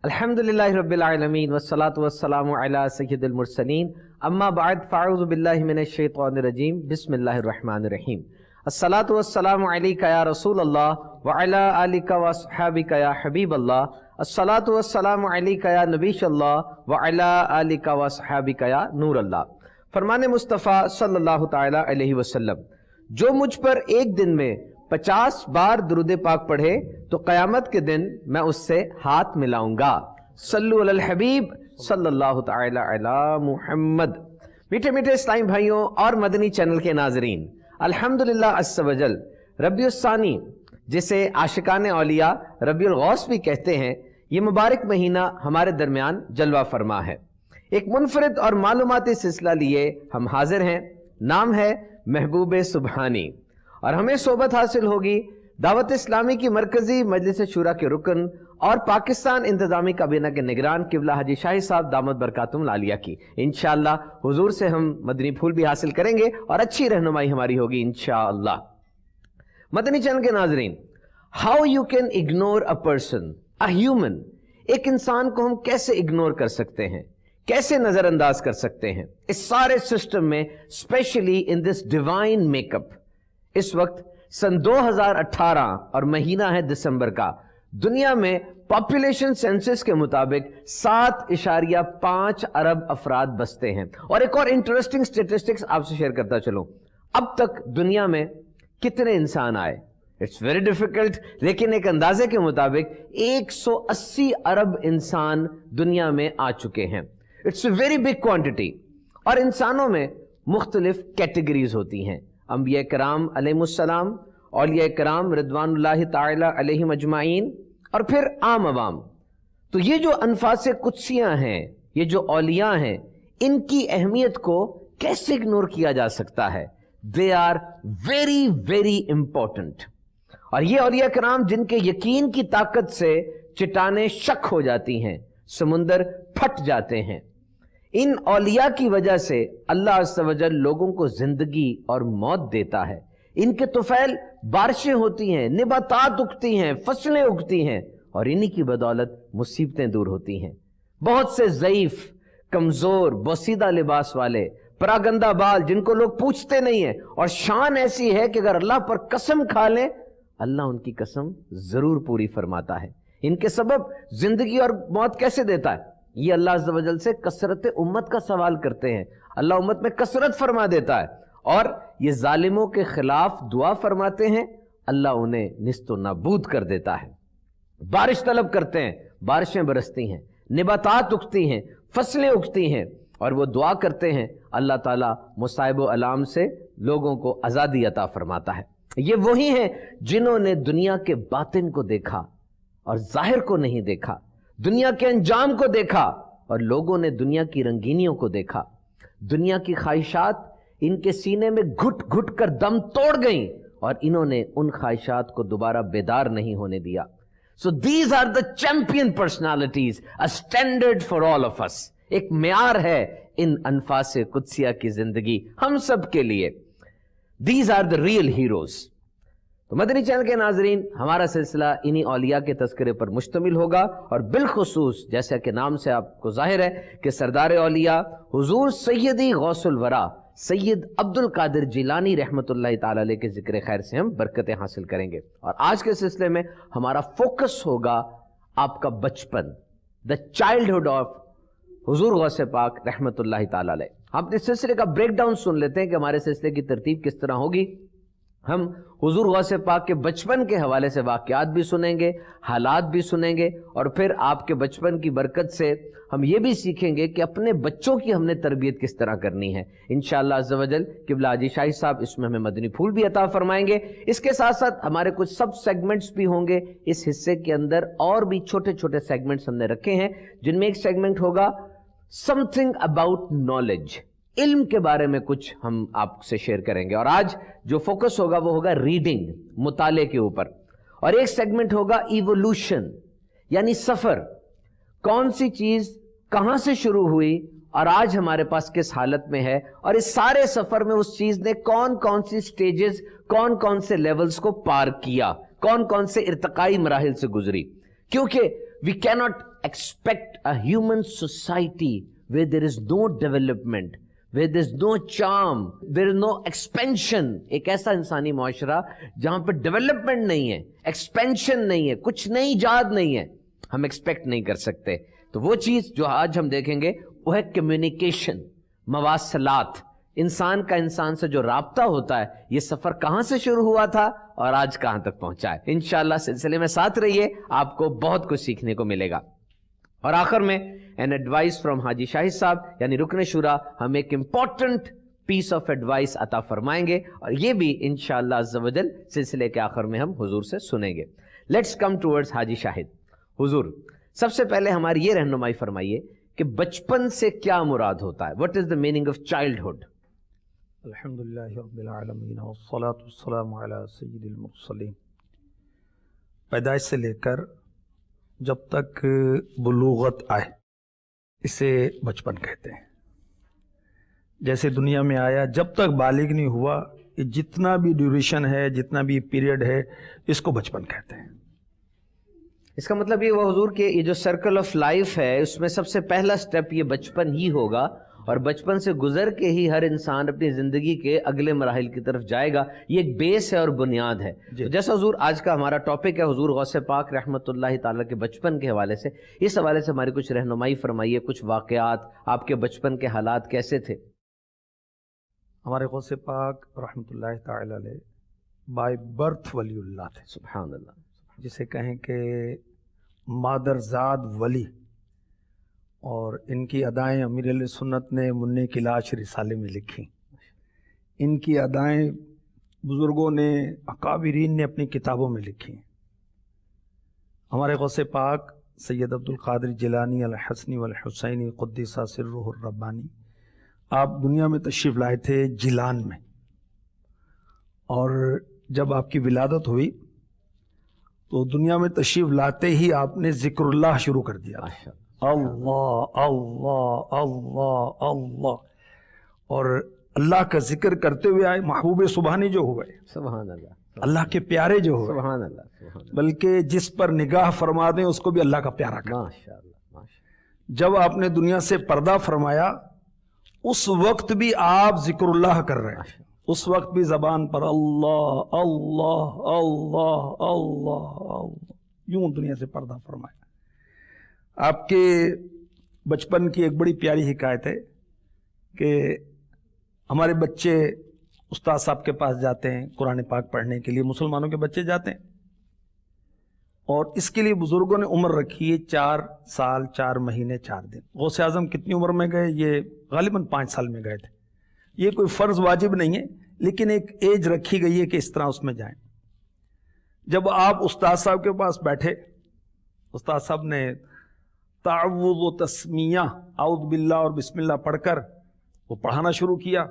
الحمدللہ رب العالمین والصلاة والسلام علی سید المرسلین اما بعد فاعوذ باللہ من الشیطان الرجیم بسم اللہ الرحمن الرحیم الصلاة والسلام علیکہ یا رسول اللہ وعلی آلکہ واصحابکہ یا حبیب اللہ الصلاة والسلام علیکہ یا نبی اللہ وعلی آلکہ واصحابکہ یا نور اللہ۔ فرمان مصطفیٰ صلی اللہ تعالی علیہ وسلم، جو مجھ پر ایک دن میں 50 بار درود پاک پڑھے تو قیامت کے دن میں اس سے ہاتھ ملاؤں گا۔ صلو علی الحبیب صلی اللہ تعالی علی محمد۔ میٹھے میٹھے اسلامی بھائیوں اور مدنی چینل کے ناظرین، الحمدللہ عز و جل ربیع الثانی، جسے عاشقان اولیاء ربیع الغوث بھی کہتے ہیں، یہ مبارک مہینہ ہمارے درمیان جلوہ فرما ہے۔ ایک منفرد اور معلوماتی سلسلہ لیے ہم حاضر ہیں، نام ہے محبوب سبحانی، اور ہمیں صحبت حاصل ہوگی دعوت اسلامی کی مرکزی مجلس شورا کے رکن اور پاکستان انتظامی کابینہ کے نگران قبلہ حاجی شاہی صاحب دامت برکاتہم العالیہ کی۔ انشاءاللہ حضور سے ہم مدنی پھول بھی حاصل کریں گے اور اچھی رہنمائی ہماری ہوگی انشاءاللہ۔ مدنی چینل کے ناظرین، how you can ignore a person, a human, ایک انسان کو ہم کیسے اگنور کر سکتے ہیں، کیسے نظر انداز کر سکتے ہیں اس سارے سسٹم میں، specially in this divine makeup. اس وقت سن 2018 اور مہینہ ہے دسمبر کا، دنیا میں پاپولیشن سینسس کے مطابق 7.5 ارب افراد بستے ہیں۔ اور ایک اور انٹرسٹنگ سٹیٹسٹکس آپ سے شیئر کرتا چلوں، اب تک دنیا میں کتنے انسان آئے، اٹس ویری ڈیفیکلٹ، لیکن ایک اندازے کے مطابق 180 ارب انسان دنیا میں آ چکے ہیں۔ It's a very big quantity. اور انسانوں میں مختلف کیٹیگریز ہوتی ہیں، انبیاء کرام علیہ السلام، اولیاء کرام رضوان اللہ تعالی علیہم اجمعین، اور پھر عام عوام۔ تو یہ جو انفاس قدسیاں ہیں، یہ جو اولیاء ہیں، ان کی اہمیت کو کیسے اگنور کیا جا سکتا ہے؟ They are very very important. اور یہ اولیاء کرام جن کے یقین کی طاقت سے چٹانیں شک ہو جاتی ہیں، سمندر پھٹ جاتے ہیں، ان اولیاء کی وجہ سے اللہ عز و جل لوگوں کو زندگی اور موت دیتا ہے۔ ان کے طفیل بارشیں ہوتی ہیں، نباتات اگتی ہیں، فصلیں اگتی ہیں، اور انہی کی بدولت مصیبتیں دور ہوتی ہیں۔ بہت سے ضعیف، کمزور، بوسیدہ لباس والے، پراگندہ بال جن کو لوگ پوچھتے نہیں ہیں، اور شان ایسی ہے کہ اگر اللہ پر قسم کھا لیں اللہ ان کی قسم ضرور پوری فرماتا ہے۔ ان کے سبب زندگی اور موت کیسے دیتا ہے؟ یہ اللہ عز و جل سے کثرت امت کا سوال کرتے ہیں، اللہ امت میں کثرت فرما دیتا ہے، اور یہ ظالموں کے خلاف دعا فرماتے ہیں، اللہ انہیں نیست و نابود کر دیتا ہے۔ بارش طلب کرتے ہیں، بارشیں برستی ہیں، نباتات اگتی ہیں، فصلیں اگتی ہیں، اور وہ دعا کرتے ہیں، اللہ تعالیٰ مصائب و علام سے لوگوں کو آزادی عطا فرماتا ہے۔ یہ وہی ہیں جنہوں نے دنیا کے باطن کو دیکھا اور ظاہر کو نہیں دیکھا، دنیا کے انجام کو دیکھا اور لوگوں نے دنیا کی رنگینیوں کو دیکھا۔ دنیا کی خواہشات ان کے سینے میں گھٹ گھٹ کر دم توڑ گئیں، اور انہوں نے ان خواہشات کو دوبارہ بیدار نہیں ہونے دیا۔ So these are the champion personalities, a standard for all of us۔ ایک معیار ہے ان انفاس قدسیہ کی زندگی ہم سب کے لیے۔ These are the real heroes۔ تو مدنی چینل کے ناظرین، ہمارا سلسلہ انہی اولیاء کے تذکرے پر مشتمل ہوگا، اور بالخصوص جیسا کہ نام سے آپ کو ظاہر ہے کہ سردار اولیاء حضور سیدی غوث الورا سید عبد القادر جیلانی رحمۃ اللہ تعالی علیہ کے ذکر خیر سے ہم برکتیں حاصل کریں گے۔ اور آج کے سلسلے میں ہمارا فوکس ہوگا آپ کا بچپن، دا چائلڈہڈ آف حضور غوث پاک رحمۃ اللہ تعالی علیہ۔ ہم اس سلسلے کا بریک ڈاؤن سن لیتے ہیں کہ ہمارے سلسلے کی ترتیب کس طرح ہوگی۔ ہم حضور غوث پاک کے بچپن کے حوالے سے واقعات بھی سنیں گے، حالات بھی سنیں گے، اور پھر آپ کے بچپن کی برکت سے ہم یہ بھی سیکھیں گے کہ اپنے بچوں کی ہم نے تربیت کس طرح کرنی ہے۔ انشاءاللہ عز و جل قبلہ حاجی شاہی صاحب اس میں ہمیں مدنی پھول بھی عطا فرمائیں گے۔ اس کے ساتھ ساتھ ہمارے کچھ سب سیگمنٹس بھی ہوں گے اس حصے کے اندر، اور بھی چھوٹے چھوٹے سیگمنٹس ہم نے رکھے ہیں، جن میں ایک سیگمنٹ ہوگا سم تھنگ اباؤٹ نالج، علم کے بارے میں کچھ ہم آپ سے شیئر کریں گے۔ اور آج جو فوکس ہوگا وہ ہوگا ریڈنگ، مطالعے کے اوپر۔ اور ایک سیگمنٹ ہوگا ایوولوشن، یعنی سفر، کون سی چیز کہاں سے شروع ہوئی اور آج ہمارے پاس کس حالت میں ہے، اور اس سارے سفر میں اس چیز نے کون کون سی سٹیجز، کون کون سے لیولز کو پار کیا، کون کون سے ارتقائی مراحل سے گزری۔ کیونکہ we can't expect a human society where there is no development, where there is no charm, there is no expansion. ایک ایسا انسانی معاشرہ جہاں پہ ڈیولپمنٹ نہیں ہے, ایکسپینشن نہیں ہے, کچھ نئی ایجاد نہیں ہے, ہم ایکسپیکٹ نہیں کر سکتے. تو وہ چیز جو آج ہم دیکھیں گے وہ ہے کمیونیکیشن, مواصلات. انسان کا انسان سے جو رابطہ ہوتا ہے, یہ سفر کہاں سے شروع ہوا تھا اور آج کہاں تک پہنچا ہے. انشاءاللہ سلسلے میں ساتھ رہیے, آپ کو بہت کچھ سیکھنے کو ملے گا. اور آخر میں این ایڈوائس فرام حاجی شاہد صاحب یعنی رکن شورا ہم ایک امپورٹنٹ پیس آف ایڈوائس عطا فرمائیں گے, اور یہ بھی انشاءاللہ عز و جل سلسلے کے آخر میں ہم حضور سے سنیں گے. لیٹس کم ٹورڈز حاجی شاہد. حضور سب سے پہلے ہماری یہ رہنمائی فرمائیے کہ بچپن سے کیا مراد ہوتا ہے. What is the meaning of childhood? الحمدللہ رب العالمین والصلاة والسلام علی سید المرسلین. پیدائش سے لے کر جب تک بلوغت آئے اسے بچپن کہتے ہیں. جیسے دنیا میں آیا جب تک بالغ نہیں ہوا, جتنا بھی ڈیوریشن ہے, جتنا بھی پیریڈ ہے, اس کو بچپن کہتے ہیں. اس کا مطلب یہ ہوا حضور کہ یہ جو سرکل آف لائف ہے اس میں سب سے پہلا سٹیپ یہ بچپن ہی ہوگا, اور بچپن سے گزر کے ہی ہر انسان اپنی زندگی کے اگلے مراحل کی طرف جائے گا. یہ ایک بیس ہے اور بنیاد ہے. جیسا حضور آج کا ہمارا ٹاپک ہے حضور غوث پاک رحمۃ اللہ تعالیٰ کے بچپن کے حوالے سے, اس حوالے سے ہماری کچھ رہنمائی فرمائیے, کچھ واقعات, آپ کے بچپن کے حالات کیسے تھے؟ ہمارے غوث پاک رحمۃ اللہ تعالی علیہ بائی برتھ ولی اللہ تھے. سبحان اللہ. جسے کہیں کہ مادرزاد ولی, اور ان کی ادائیں امیر علیہ سنت نے منع کی لاش رسالے میں لکھی. ان کی ادائیں بزرگوں نے, اکابرین نے اپنی کتابوں میں لکھی. ہمارے غوث پاک سید عبد القادر جیلانی الحسنی والحسینی قدس سرہ الربانی, آپ دنیا میں تشریف لائے تھے جیلان میں, اور جب آپ کی ولادت ہوئی تو دنیا میں تشریف لاتے ہی آپ نے ذکر اللہ شروع کر دیا. اللہ اللہ اللہ اللہ, اور اللہ کا ذکر کرتے ہوئے آئے. محبوب سبحانی جو ہوئے, سبحان اللہ, اللہ کے پیارے جو ہوئے, سبحان اللہ, سبحان اللہ, بلکہ جس پر نگاہ فرما دیں اس کو بھی اللہ کا پیارا کریں. ماشاءاللہ. جب آپ نے دنیا سے پردہ فرمایا اس وقت بھی آپ ذکر اللہ کر رہے ہیں. اس وقت بھی زبان پر اللہ اللہ اللہ اللہ اللہ, یوں دنیا سے پردہ فرمایا. آپ کے بچپن کی ایک بڑی پیاری حکایت ہے کہ ہمارے بچے استاد صاحب کے پاس جاتے ہیں قرآن پاک پڑھنے کے لیے. مسلمانوں کے بچے جاتے ہیں, اور اس کے لیے بزرگوں نے عمر رکھی ہے 4 سال 4 مہینے 4 دن. غوث اعظم کتنی عمر میں گئے؟ یہ غالباً 5 سال میں گئے تھے. یہ کوئی فرض واجب نہیں ہے, لیکن ایک ایج رکھی گئی ہے کہ اس طرح اس میں جائیں. جب آپ استاد صاحب کے پاس بیٹھے, استاد صاحب نے تعوذ و تسمیہ اعوذ باللہ اور بسم اللہ پڑھ کر وہ پڑھانا شروع کیا.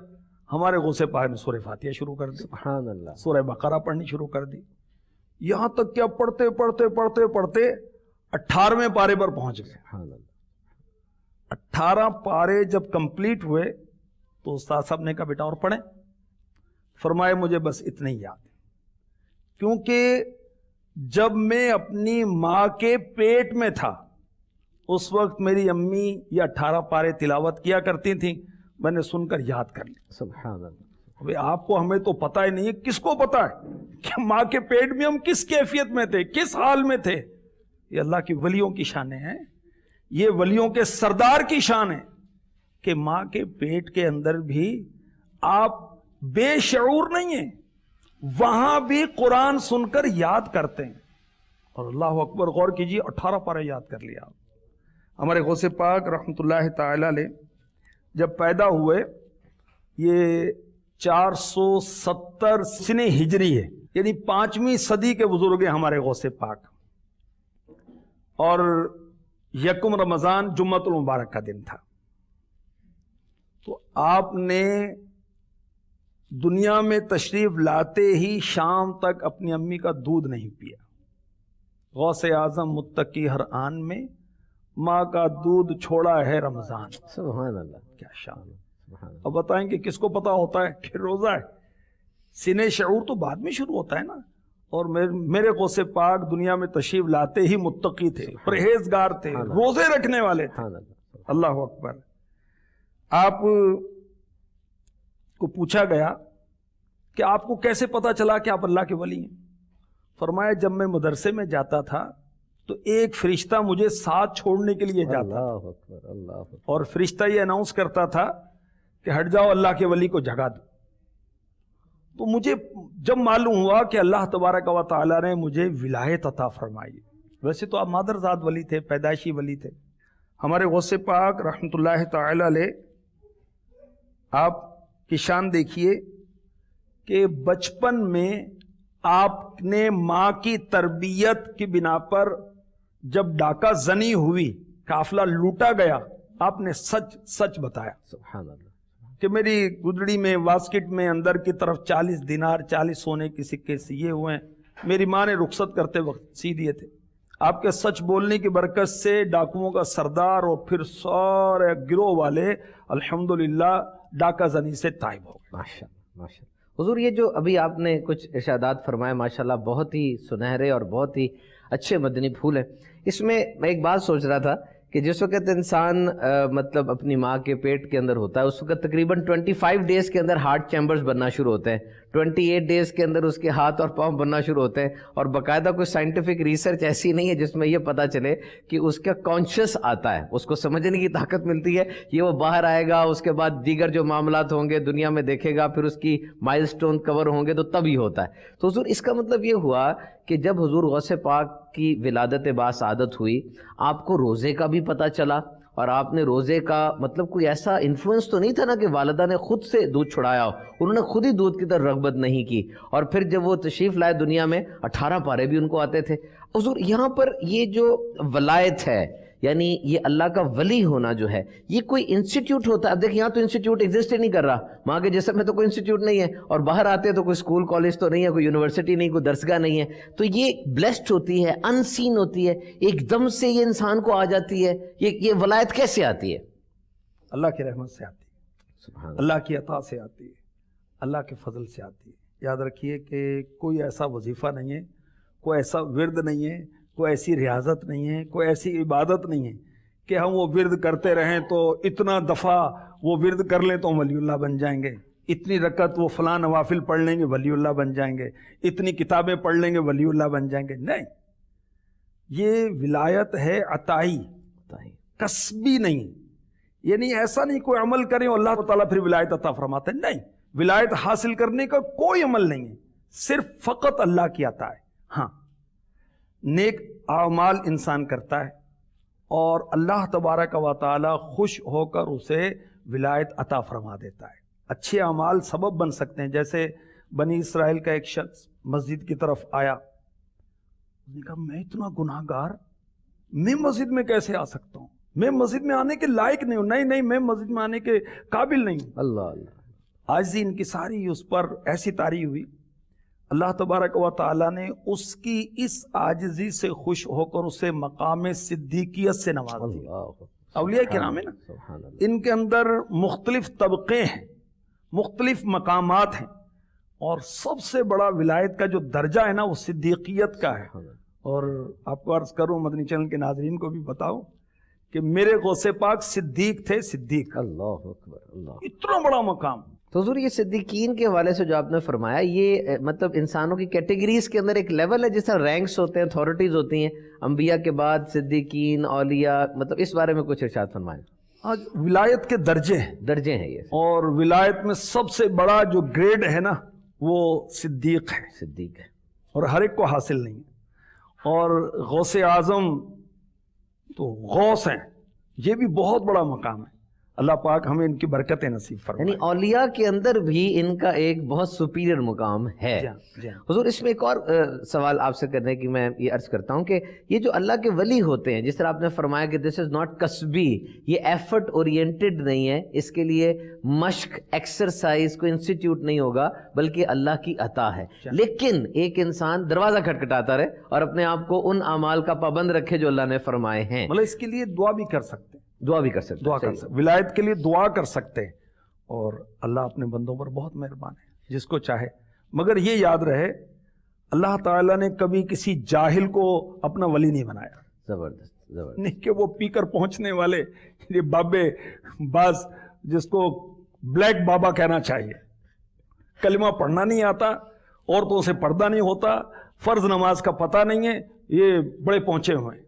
ہمارے غوث پاک نے سورہ فاتحہ شروع کر دی, سبحان اللہ, سورہ بقرہ پڑھنی شروع کر دی. یہاں تک کہ پڑھتے پڑھتے پڑھتے پڑھتے 18ویں پارے پر پہنچ گئے. سبحان اللہ. 18 پارے جب کمپلیٹ ہوئے تو استاد صاحب نے کہا بیٹا اور پڑھیں. فرمائے مجھے بس اتنے ہی یاد ہے, کیونکہ جب میں اپنی ماں کے پیٹ میں تھا اس وقت میری امی یہ 18 پارے تلاوت کیا کرتی تھیں, میں نے سن کر یاد کر لی. سبحان اللہ. ابھی آپ کو ہمیں تو پتہ ہی نہیں ہے, کس کو پتہ ہے کہ ماں کے پیٹ میں ہم کس کیفیت میں تھے, کس حال میں تھے. یہ اللہ کی ولیوں کی شانیں ہیں, یہ ولیوں کے سردار کی شان ہے کہ ماں کے پیٹ کے اندر بھی آپ بے شعور نہیں ہیں, وہاں بھی قرآن سن کر یاد کرتے ہیں. اور اللہ اکبر, غور کیجیے 18 پارے یاد کر لیا آپ. ہمارے غوث پاک رحمۃ اللہ تعالی علیہ جب پیدا ہوئے, یہ 470 سنہ ہجری ہے, یعنی 5ویں صدی کے بزرگ ہیں ہمارے غوث پاک. اور 1 رمضان جمعۃ المبارک کا دن تھا. تو آپ نے دنیا میں تشریف لاتے ہی شام تک اپنی امی کا دودھ نہیں پیا. غوث اعظم متقی ہر آن میں, ماں کا دودھ چھوڑا ہے رمضان. سبحان اللہ. کیا شان. سبحان اللہ. اب بتائیں کہ کس کو پتا ہوتا ہے کہ روزہ ہے؟ سینہ شعور تو بعد میں شروع ہوتا ہے نا. اور میرے غوث پاک دنیا میں تشریف لاتے ہی متقی تھے، پرہیزگار تھے، روزے رکھنے والے تھے۔ اللہ اکبر۔ آپ کو پوچھا گیا کہ آپ کو کیسے پتا چلا کہ آپ اللہ کے ولی ہیں؟ فرمایا جب میں مدرسے میں جاتا تھا تو ایک فرشتہ مجھے ساتھ چھوڑنے کے لیے جاتا تھا، اور فرشتہ یہ اناؤنس کرتا تھا کہ ہٹ جاؤ، اللہ کے ولی کو جگا دو۔ تو مجھے جب معلوم ہوا کہ اللہ تبارک و تعالیٰ نے مجھے ولایت عطا فرمائی، ویسے تو آپ مادرزاد ولی تھے، پیدائشی ولی تھے۔ ہمارے غوث پاک رحمۃ اللہ تعالی علیہ، آپ کی شان دیکھیے کہ بچپن میں آپ نے ماں کی تربیت کی بنا پر جب ڈاکہ زنی ہوئی، قافلہ لوٹا گیا، آپ نے سچ سچ بتایا، سبحان اللہ، کہ میری گدڑی میں واسکٹ میں اندر کی طرف 40 دینار 40 سونے کے سکے سیے ہوئے ہیں، میری ماں نے رخصت کرتے وقت سی دیے تھے۔ آپ کے سچ بولنے کی برکت سے ڈاکوؤں کا سردار اور پھر سارے گروہ والے الحمدللہ ڈاکہ زنی سے تائب ہو گئے۔ ماشاءاللہ ماشاءاللہ۔ حضور یہ جو ابھی آپ نے کچھ ارشادات فرمائے ماشاءاللہ بہت ہی سنہرے اور بہت ہی اچھے مدنی پھول ہیں۔ اس میں ایک بات سوچ رہا تھا کہ جس وقت انسان مطلب اپنی ماں کے پیٹ کے اندر ہوتا ہے، اس وقت تقریباً 25 ڈیز کے اندر ہارٹ چیمبرز بننا شروع ہوتے ہیں، 28 ڈیز کے اندر اس کے ہاتھ اور پاؤں بننا شروع ہوتے ہیں، اور باقاعدہ کوئی سائنٹیفک ریسرچ ایسی نہیں ہے جس میں یہ پتہ چلے کہ اس کا کانشیس آتا ہے، اس کو سمجھنے کی طاقت ملتی ہے، یہ وہ باہر آئے گا، اس کے بعد دیگر جو معاملات ہوں گے دنیا میں دیکھے گا، پھر اس کی مائل سٹون کور ہوں گے، تو تب ہی ہوتا ہے۔ تو حضور اس کا مطلب یہ ہوا کہ جب حضور غوث پاک کی ولادت باسعادت ہوئی، آپ کو روزے کا بھی پتہ چلا، اور آپ نے روزے کا مطلب کوئی ایسا انفلوئنس تو نہیں تھا نا کہ والدہ نے خود سے دودھ چھڑایا ہو، انہوں نے خود ہی دودھ کی طرف رغبت نہیں کی، اور پھر جب وہ تشریف لائے دنیا میں 18 پارے بھی ان کو آتے تھے۔ حضور یہاں پر یہ جو ولایت ہے، یعنی یہ اللہ کا ولی ہونا جو ہے، یہ کوئی انسٹیٹیوٹ ہوتا ہے؟ اب دیکھیں یہاں تو انسٹیٹیوٹ ایگزسٹ ہی نہیں کر رہا، ماں کے جسم میں تو کوئی انسٹیٹیوٹ نہیں ہے، اور باہر آتے تو کوئی اسکول کالج تو نہیں ہے، کوئی یونیورسٹی نہیں، کوئی درسگاہ نہیں ہے، تو یہ بلیسڈ ہوتی ہے، ان سین ہوتی ہے، ایک دم سے یہ انسان کو آ جاتی ہے، یہ ولایت کیسے آتی ہے؟ اللہ کی رحمت سے آتی ہے، سبحان اللہ کی عطا سے آتی ہے، اللہ کے فضل سے آتی ہے۔ یاد رکھیے کہ کوئی ایسا وظیفہ نہیں ہے، کوئی ایسا ورد نہیں ہے، کوئی ایسی ریاضت نہیں ہے، کوئی ایسی عبادت نہیں ہے کہ ہم وہ ورد کرتے رہیں تو اتنا دفعہ وہ ورد کر لیں تو ہم ولی اللہ بن جائیں گے، اتنی رکعت وہ فلاں نوافل پڑھ لیں گے ولی اللہ بن جائیں گے، اتنی کتابیں پڑھ لیں گے ولی اللہ بن جائیں گے۔ نہیں، یہ ولایت ہے عطائی، کسبی نہیں، یعنی ایسا نہیں کوئی عمل کریں اور اللہ تعالیٰ پھر ولایت عطا فرماتے ہیں، نہیں، ولایت حاصل کرنے کا کوئی عمل نہیں ہے، صرف فقط اللہ کی عطا ہے۔ ہاں، نیک اعمال انسان کرتا ہے اور اللہ تبارک و تعالی خوش ہو کر اسے ولایت عطا فرما دیتا ہے۔ اچھے اعمال سبب بن سکتے ہیں، جیسے بنی اسرائیل کا ایک شخص مسجد کی طرف آیا، اس نے کہا میں اتنا گناہ گار، میں مسجد میں کیسے آ سکتا ہوں، میں مسجد میں آنے کے لائق نہیں ہوں، نہیں میں مسجد میں آنے کے قابل نہیں ہوں۔ اللہ اللہ، عاجزی ان کی ساری اس پر ایسی طاری ہوئی، اللہ تبارک و تعالیٰ نے اس کی اس عاجزی سے خوش ہو کر اسے مقام صدیقیت سے نواز دیا۔ اولیاء کرام ہیں نا، ان کے اندر مختلف طبقے ہیں، مختلف مقامات ہیں، اور سب سے بڑا ولایت کا جو درجہ ہے نا وہ صدیقیت کا ہے۔ اور آپ کو عرض کروں، مدنی چینل کے ناظرین کو بھی بتاؤ کہ میرے غوث پاک صدیق تھے، صدیق، اللہ اکبر، اللہ، اتنا بڑا مقام۔ تو حضور یہ صدیقین کے حوالے سے جو آپ نے فرمایا، یہ مطلب انسانوں کی کیٹیگریز کے اندر ایک لیول ہے، جس طرح رینکس ہوتے ہیں، اتھارٹیز ہوتی ہیں، انبیاء کے بعد صدیقین، اولیاء، مطلب اس بارے میں کچھ ارشاد فرمائیں۔ آج ولایت کے درجے ہیں، درجے ہیں یہ، اور ولایت میں سب سے بڑا جو گریڈ ہے نا وہ صدیق ہے، صدیق ہے، اور ہر ایک کو حاصل نہیں ہے۔ اور غوث اعظم تو غوث ہیں، یہ بھی بہت بڑا مقام ہے، اللہ پاک ہمیں ان کی برکتیں نصیب فرمائے۔ یعنی اولیاء کے اندر بھی ان کا ایک بہت سپیریئر مقام ہے۔ حضور اس میں ایک اور سوال آپ سے کرنے کی میں یہ عرض کرتا ہوں کہ یہ جو اللہ کے ولی ہوتے ہیں، جس طرح آپ نے فرمایا کہ دس از ناٹ کسبی، یہ ایفرٹ اورینٹڈ نہیں ہے، اس کے لیے مشق، ایکسرسائز، کوئی انسٹیٹیوٹ نہیں ہوگا، بلکہ اللہ کی عطا ہے۔ لیکن ایک انسان دروازہ کھٹکھٹاتا رہے اور اپنے آپ کو ان اعمال کا پابند رکھے جو اللہ نے فرمائے ہیں، مطلب اس کے لیے دعا بھی کر سکتے ہیں، دعا بھی کر سکتے، دعا کر سکتے، ولایت کے لیے دعا کر سکتے ہیں، اور اللہ اپنے بندوں پر بہت مہربان ہے، جس کو چاہے۔ مگر یہ یاد رہے، اللہ تعالیٰ نے کبھی کسی جاہل کو اپنا ولی نہیں بنایا. زبردست زبردست. نہیں کہ وہ پی کر پہنچنے والے یہ بابے باز جس کو بلیک بابا کہنا چاہیے, کلمہ پڑھنا نہیں آتا, عورتوں سے پردہ نہیں ہوتا, فرض نماز کا پتہ نہیں ہے, یہ بڑے پہنچے ہوئے ہیں.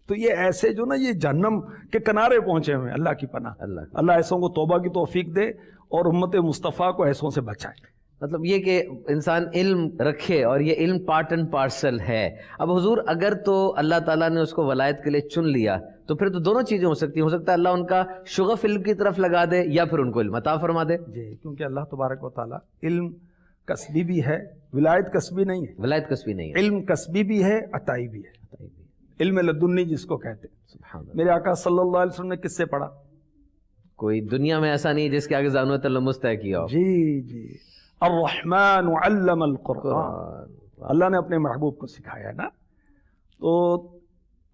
تو یہ ایسے جو نا یہ جہنم کے کنارے پہنچے ہوئے ہیں. اللہ کی پناہ, اللہ ایسوں کو توبہ کی توفیق دے اور امت مصطفیٰ کو ایسوں سے بچائے. مطلب یہ کہ انسان علم رکھے اور یہ علم پارٹ اینڈ پارسل ہے. اب حضور اگر تو اللہ تعالیٰ نے اس کو ولایت کے لیے چن لیا تو پھر تو دونوں چیزیں ہو سکتی ہیں. ہو سکتا ہے اللہ ان کا شغف علم کی طرف لگا دے یا پھر ان کو علم عطا فرما دے. جی, کیونکہ اللہ تبارک و تعالیٰ علم کسبی بھی ہے, ولایت کسبی نہیں ہے. ولایت کسبی نہیں ہے, علم کسبی بھی ہے, عطائی بھی ہے. علم لدنی جس کو کہتے ہیں. سبحان اللہ. میرے آقا صلی اللہ علیہ وسلم نے کس سے پڑھا؟ کوئی دنیا میں ایسا نہیں جس کے آگے زانو تلمس طے کیا ہو. جی جی, الرحمن علم القرآن, اللہ نے اپنے محبوب کو سکھایا نا. تو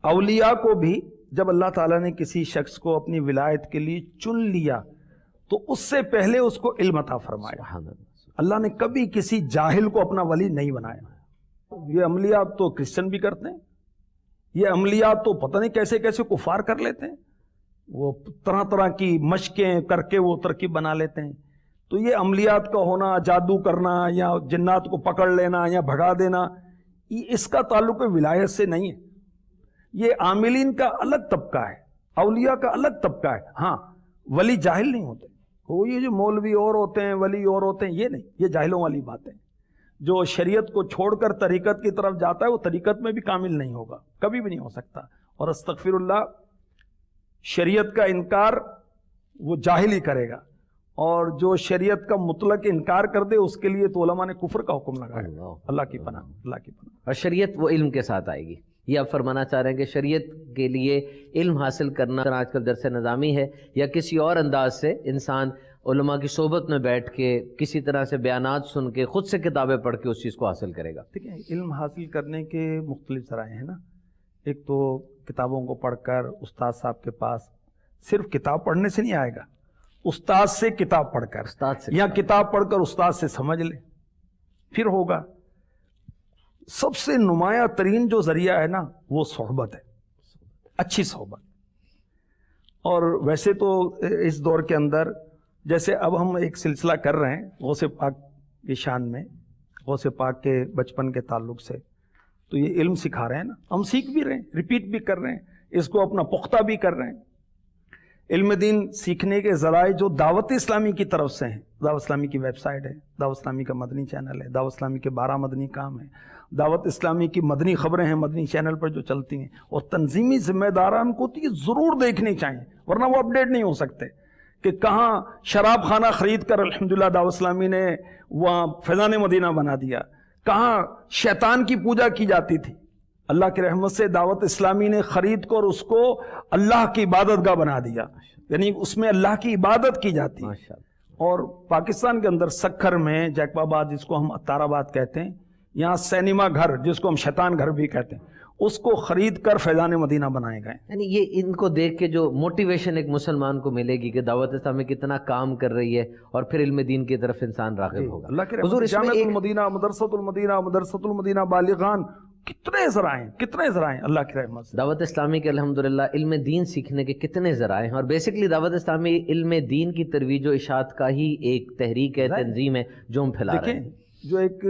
اولیاء کو بھی جب اللہ تعالیٰ نے کسی شخص کو اپنی ولایت کے لیے چن لیا تو اس سے پہلے اس کو علم عطا فرمایا. اللہ نے کبھی کسی جاہل کو اپنا ولی نہیں بنایا. یہ عملیات تو کرسچن بھی کرتے ہیں, یہ عملیات تو پتہ نہیں کیسے کیسے کفار کر لیتے ہیں, وہ طرح طرح کی مشقیں کر کے وہ ترکیب بنا لیتے ہیں. تو یہ عملیات کا ہونا, جادو کرنا یا جنات کو پکڑ لینا یا بھگا دینا, اس کا تعلق ولایت سے نہیں ہے. یہ عاملین کا الگ طبقہ ہے, اولیاء کا الگ طبقہ ہے. ہاں, ولی جاہل نہیں ہوتے. وہ یہ جو مولوی اور ہوتے ہیں, ولی اور ہوتے ہیں, یہ نہیں, یہ جاہلوں والی باتیں. جو شریعت کو چھوڑ کر طریقت کی طرف جاتا ہے وہ طریقت میں بھی کامل نہیں ہوگا, کبھی بھی نہیں ہو سکتا. اور استغفر اللہ, شریعت کا انکار وہ جاہل ہی کرے گا, اور جو شریعت کا مطلق انکار کر دے اس کے لیے تو علماء نے کفر کا حکم لگایا. اللہ کی پناہ, اللہ کی پناہ. اور شریعت وہ علم کے ساتھ آئے گی. یہ آپ فرمانا چاہ رہے ہیں کہ شریعت کے لیے علم حاصل کرنا آج کل درس نظامی ہے, یا کسی اور انداز سے انسان علماء کی صحبت میں بیٹھ کے کسی طرح سے بیانات سن کے خود سے کتابیں پڑھ کے اس چیز کو حاصل کرے گا. ٹھیک ہے, علم حاصل کرنے کے مختلف ذرائع ہیں نا. ایک تو کتابوں کو پڑھ کر استاد صاحب کے پاس, صرف کتاب پڑھنے سے نہیں آئے گا, استاد سے کتاب پڑھ کر, یا کتاب پڑھ کر استاد سے سمجھ لے, پھر ہوگا. سب سے نمایاں ترین جو ذریعہ ہے نا وہ صحبت ہے, اچھی صحبت. اور ویسے تو اس دور کے اندر جیسے اب ہم ایک سلسلہ کر رہے ہیں غوث پاک کی شان میں, غوث پاک کے بچپن کے تعلق سے, تو یہ علم سکھا رہے ہیں نا, ہم سیکھ بھی رہے ہیں, ریپیٹ بھی کر رہے ہیں, اس کو اپنا پختہ بھی کر رہے ہیں. علم دین سیکھنے کے ذرائع جو دعوت اسلامی کی طرف سے ہیں, دعوت اسلامی کی ویب سائٹ ہے, دعوت اسلامی کا مدنی چینل ہے, دعوت اسلامی کے 12 مدنی کام ہیں, دعوت اسلامی کی مدنی خبریں ہیں مدنی چینل پر جو چلتی ہیں, اور تنظیمی ذمہ داران کو تو یہ ضرور دیکھنی چاہیے, ورنہ وہ اپڈیٹ نہیں ہو سکتے. کہ کہاں شراب خانہ خرید کر الحمدللہ دعوت اسلامی نے وہاں فیضان مدینہ بنا دیا, کہاں شیطان کی پوجا کی جاتی تھی, اللہ کی رحمت سے دعوت اسلامی نے خرید کر اس کو اللہ کی عبادت گاہ بنا دیا, یعنی اس میں اللہ کی عبادت کی جاتی ہے. اور پاکستان کے اندر سکھر میں جیکب آباد جس کو ہم اتار آباد کہتے ہیں, یہاں سینما گھر جس کو ہم شیطان گھر بھی کہتے ہیں, اس کو خرید کر فیضان مدینہ بنائے گئے. یعنی یہ ان کو دیکھ کے جو موٹیویشن ایک مسلمان کو ملے گی کہ دعوت اسلامی کتنا کام کر رہی ہے, اور پھر علم دین کی طرف انسان راغب ہوگا. اللہ کے حضور جامعۃ المدینہ, مدرسۃ المدینہ, مدرسۃ المدینہ بالغان, کتنے ذرائع ہیں, کتنے ذرائع ہیں اللہ کی رحمت سے. دعوت اسلامی کے الحمدللہ علم دین سیکھنے کے کتنے ذرائع ہیں, اور بیسکلی دعوت اسلامی علم دین کی ترویج و اشاعت کا ہی ایک تحریک ہے, تنظیم ہے جو ہم پھیلا رہے ہیں. جو ایک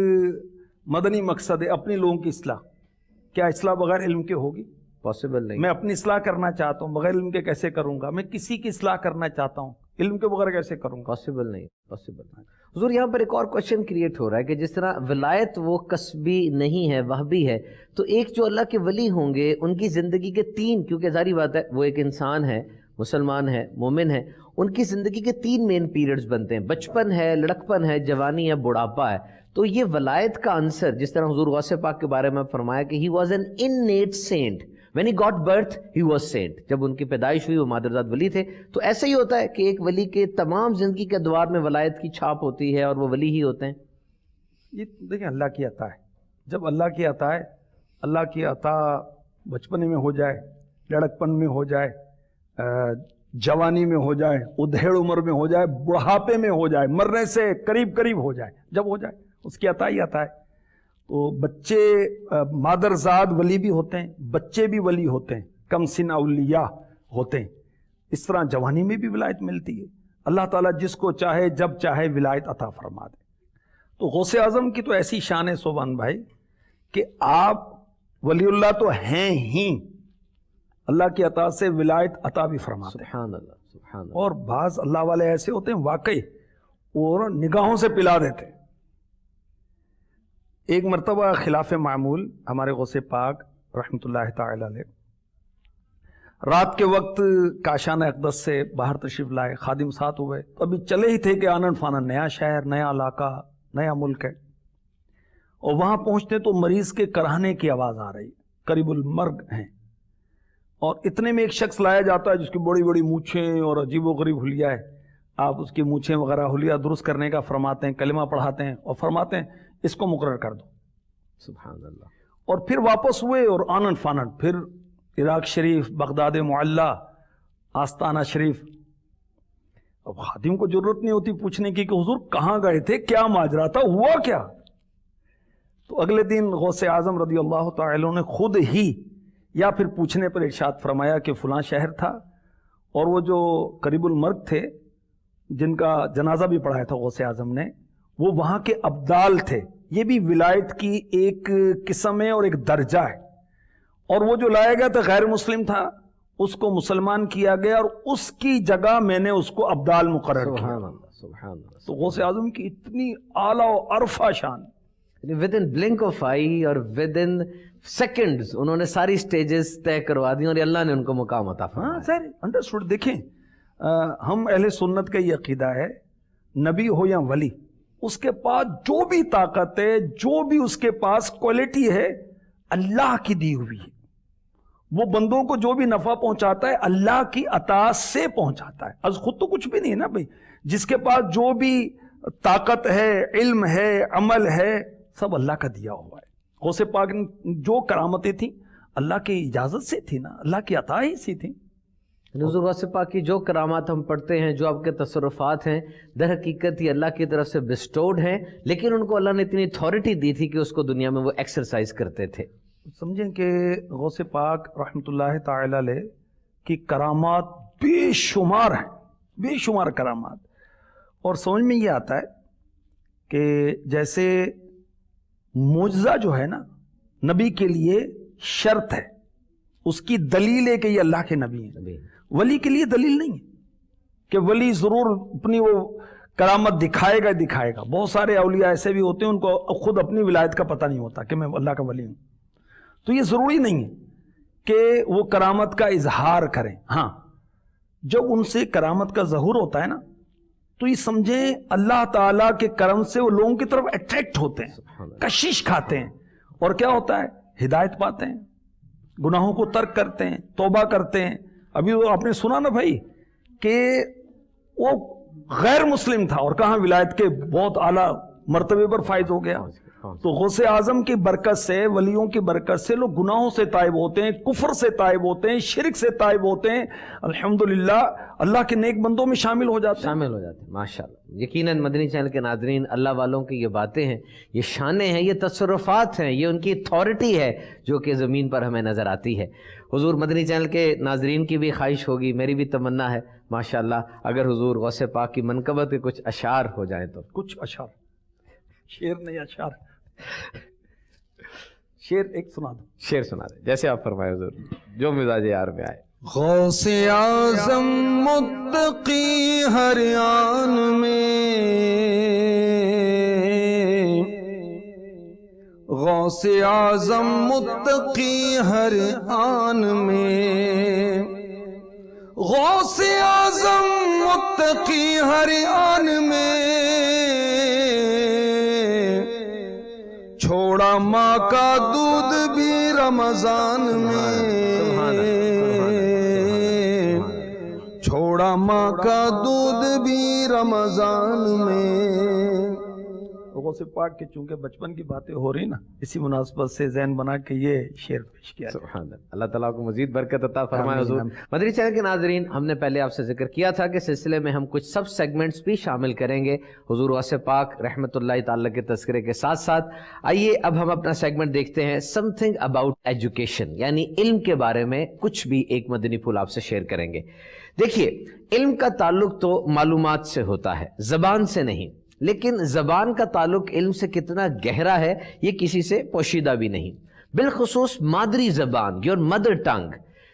مدنی مقصد ہے اپنی لوگوں کی اصلاح, کیا اصلاح بغیر علم کے ہوگی؟ پاسبل نہیں. میں اپنی اصلاح کرنا چاہتا ہوں, بغیر علم کے کیسے کروں گا؟ میں کسی کی اصلاح کرنا چاہتا ہوں, علم کے بغیر کیسے کروں گا؟ پاسبل نہیں, پاسبل نہیں. حضور یہاں پر ایک اور کوشچن کریٹ ہو رہا ہے کہ جس طرح ولایت وہ کسبی نہیں ہے, وہبی ہے, تو ایک جو اللہ کے ولی ہوں گے ان کی زندگی کے 3, کیونکہ ظاہری بات ہے وہ ایک انسان ہے, مسلمان ہے, مومن ہے, ان کی زندگی کے 3 مین پیریڈز بنتے ہیں, بچپن ہے, لڑکپن ہے, جوانی ہے, بڑھاپا ہے. تو یہ ولایت کا عنصر, جس طرح حضور غوث پاک کے بارے میں فرمایا کہ he was an innate saint, when he got birth he was saint, جب ان کی پیدائش ہوئی وہ مادرزاد ولی تھے. تو ایسا ہی ہوتا ہے کہ ایک ولی کے تمام زندگی کے ادوار میں ولایت کی چھاپ ہوتی ہے اور وہ ولی ہی ہوتے ہیں. یہ دیکھیں اللہ کی عطا ہے, جب اللہ کی عطا ہے, اللہ کی عطا بچپن میں ہو جائے, لڑکپن میں ہو جائے, جوانی میں ہو جائے, ادھیڑ عمر میں ہو جائے, بڑھاپے میں ہو جائے, مرنے سے قریب قریب ہو جائے, جب ہو جائے اس کی عطا ہی عطا ہے. تو بچے مادرزاد ولی بھی ہوتے ہیں، بچے بھی ولی ہوتے ہیں، کم سن اولیاء ہوتے ہیں. اس طرح جوانی میں بھی ولایت ملتی ہے. اللہ تعالیٰ جس کو چاہے جب چاہے ولایت عطا فرما دے. تو غوث اعظم کی تو ایسی شان ہے سبحان بھائی کہ آپ ولی اللہ تو ہیں ہی، اللہ کی عطا سے ولایت عطا بھی فرماتے ہیں. سبحان اللہ سبحان اللہ. اور بعض اللہ والے ایسے ہوتے ہیں واقعی اور نگاہوں سے پلا دیتے ہیں. ایک مرتبہ خلاف معمول ہمارے غوث پاک رحمۃ اللہ تعالی علیہ رات کے وقت کاشان اقدس سے باہر تشریف لائے، خادم ساتھ ہوئے. تو ابھی چلے ہی تھے کہ آنن فانن نیا شہر، نیا علاقہ، نیا ملک ہے. اور وہاں پہنچتے تو مریض کے کراہنے کی آواز آ رہی، قریب المرگ ہیں. اور اتنے میں ایک شخص لایا جاتا ہے جس کی بڑی بڑی مونچھیں اور عجیب و غریب حلیہ ہے. آپ اس کی مونچھیں وغیرہ حلیہ درست کرنے کا فرماتے ہیں، کلمہ پڑھاتے ہیں اور فرماتے ہیں اس کو مقرر کر دو. سبحان اللہ. اور پھر واپس ہوئے اور آنن فانن پھر عراق شریف، بغداد معلیٰ، آستانہ شریف. اب خادم کو ضرورت نہیں ہوتی پوچھنے کی کہ حضور کہاں گئے تھے، کیا ماجرا تھا، ہوا کیا. تو اگلے دن غوث اعظم رضی اللہ تعالی نے خود ہی یا پھر پوچھنے پر ارشاد فرمایا کہ فلاں شہر تھا، اور وہ جو قریب المرگ تھے جن کا جنازہ بھی پڑھایا تھا غوث اعظم نے، وہ وہاں کے ابدال تھے. یہ بھی ولایت کی ایک قسم ہے اور ایک درجہ ہے. اور وہ جو لایا گیا تھا غیر مسلم تھا، اس کو مسلمان کیا گیا اور اس کی جگہ میں نے اس کو ابدال مقرر کیا. سبحان اللہ سبحان اللہ. تو غوث اعظم کی اتنی اعلیٰ و عرفہ شان، ود ان بلنک آف آئی اور ود ان سیکنڈز انہوں نے ساری سٹیجز طے کروا دی اور اللہ نے ان کو مقام عطا فرمایا. ہاں سر انڈرسٹوڈ. دیکھیں ہم اہل سنت کا یہ عقیدہ ہے، نبی ہو یا ولی، اس کے پاس جو بھی طاقت ہے، جو بھی اس کے پاس کوالٹی ہے، اللہ کی دی ہوئی ہے. وہ بندوں کو جو بھی نفع پہنچاتا ہے اللہ کی عطا سے پہنچاتا ہے، از خود تو کچھ بھی نہیں ہے نا بھائی. جس کے پاس جو بھی طاقت ہے، علم ہے، عمل ہے، سب اللہ کا دیا ہوا ہے. غوث پاک جو کرامتیں تھیں اللہ کی اجازت سے تھی نا، اللہ کی عطا ہی سی تھی. حضور غوث پاک کی جو کرامات ہم پڑھتے ہیں، جو آپ کے تصرفات ہیں، در حقیقت یہ اللہ کی طرف سے بسٹوڈ ہیں، لیکن ان کو اللہ نے اتنی اتھارٹی دی تھی کہ اس کو دنیا میں وہ ایکسرسائز کرتے تھے. سمجھیں کہ غوث پاک رحمۃ اللہ تعالی علیہ کی کرامات بے شمار ہیں، بے شمار کرامات. اور سمجھ میں یہ آتا ہے کہ جیسے معجزہ جو ہے نا نبی کے لیے شرط ہے، اس کی دلیل ہے کہ یہ اللہ کے نبی ہیں. ولی کے لیے دلیل نہیں ہے کہ ولی ضرور اپنی وہ کرامت دکھائے گا دکھائے گا. بہت سارے اولیاء ایسے بھی ہوتے ہیں ان کو خود اپنی ولایت کا پتہ نہیں ہوتا کہ میں اللہ کا ولی ہوں. تو یہ ضروری نہیں ہے کہ وہ کرامت کا اظہار کریں. ہاں جب ان سے کرامت کا ظہور ہوتا ہے نا تو یہ سمجھیں اللہ تعالیٰ کے کرم سے وہ لوگوں کی طرف اٹریکٹ ہوتے ہیں، کشش کھاتے ہیں، اور کیا ہوتا ہے ہدایت پاتے ہیں، گناہوں کو ترک کرتے ہیں، توبہ کرتے ہیں. ابھی وہ آپ نے سنا نا بھائی کہ وہ غیر مسلم تھا اور کہاں ولایت کے بہت اعلیٰ مرتبے پر فائز ہو گیا. تو غوث اعظم کی برکت سے، ولیوں کی برکت سے لوگ گناہوں سے تائب ہوتے ہیں، کفر سے تائب ہوتے ہیں، شرک سے تائب ہوتے ہیں، الحمدللہ اللہ کے نیک بندوں میں شامل ہو جاتے ہیں. ماشاءاللہ. یقیناً مدنی چینل کے ناظرین، اللہ والوں کی یہ باتیں ہیں، یہ شانیں ہیں، یہ تصرفات ہیں، یہ ان کی اتھارٹی ہے جو کہ زمین پر ہمیں نظر آتی ہے. حضور مدنی چینل کے ناظرین کی بھی خواہش ہوگی، میری بھی تمنا ہے ماشاءاللہ، اگر حضور غوث پاک کی منقبت کے کچھ اشعار ہو جائیں تو. کچھ اشعار، شعر نہیں اشعار. شعر ایک سنا دو. شعر سنا دیں جیسے آپ فرمائے حضور، جو مزاج یار میں آئے. غوث اعظم متقی ہر آن میں، غوث اعظم متقی ہر آن میں، غوث اعظم متقی ہر آن میں، چھوڑا ماں کا دودھ بھی رمضان میں، چھوڑا ماں کا دودھ بھی رمضان میں. غوث پاک کے چونکہ بچپن کی باتیں ہو رہی نا، اسی مناسبت سے ذہن بنا کے یہ شعر پیش کیا جائے۔ سبحان اللہ، اللہ تعالیٰ کو مزید برکت عطا فرمائے۔ آمین، حضور آمین۔ مدنی چینل کے ناظرین، ہم نے پہلے آپ سے ذکر کیا تھا کہ سلسلے میں ہم کچھ سب سیگمنٹس بھی شامل کریں گے حضور غوث پاک رحمۃ اللہ تعالیٰ کے تذکرے کے ساتھ ساتھ۔ آئیے اب ہم اپنا سیگمنٹ دیکھتے ہیں، سم تھنگ اباؤٹ ایجوکیشن، یعنی علم کے بارے میں کچھ بھی ایک مدنی پھول آپ سے شیئر کریں گے۔ دیکھیے، علم کا تعلق تو معلومات سے ہوتا ہے، زبان سے نہیں، لیکن زبان کا تعلق علم سے کتنا گہرا ہے یہ کسی سے پوشیدہ بھی نہیں۔ بالخصوص مادری زبان، یور مدر ٹنگ،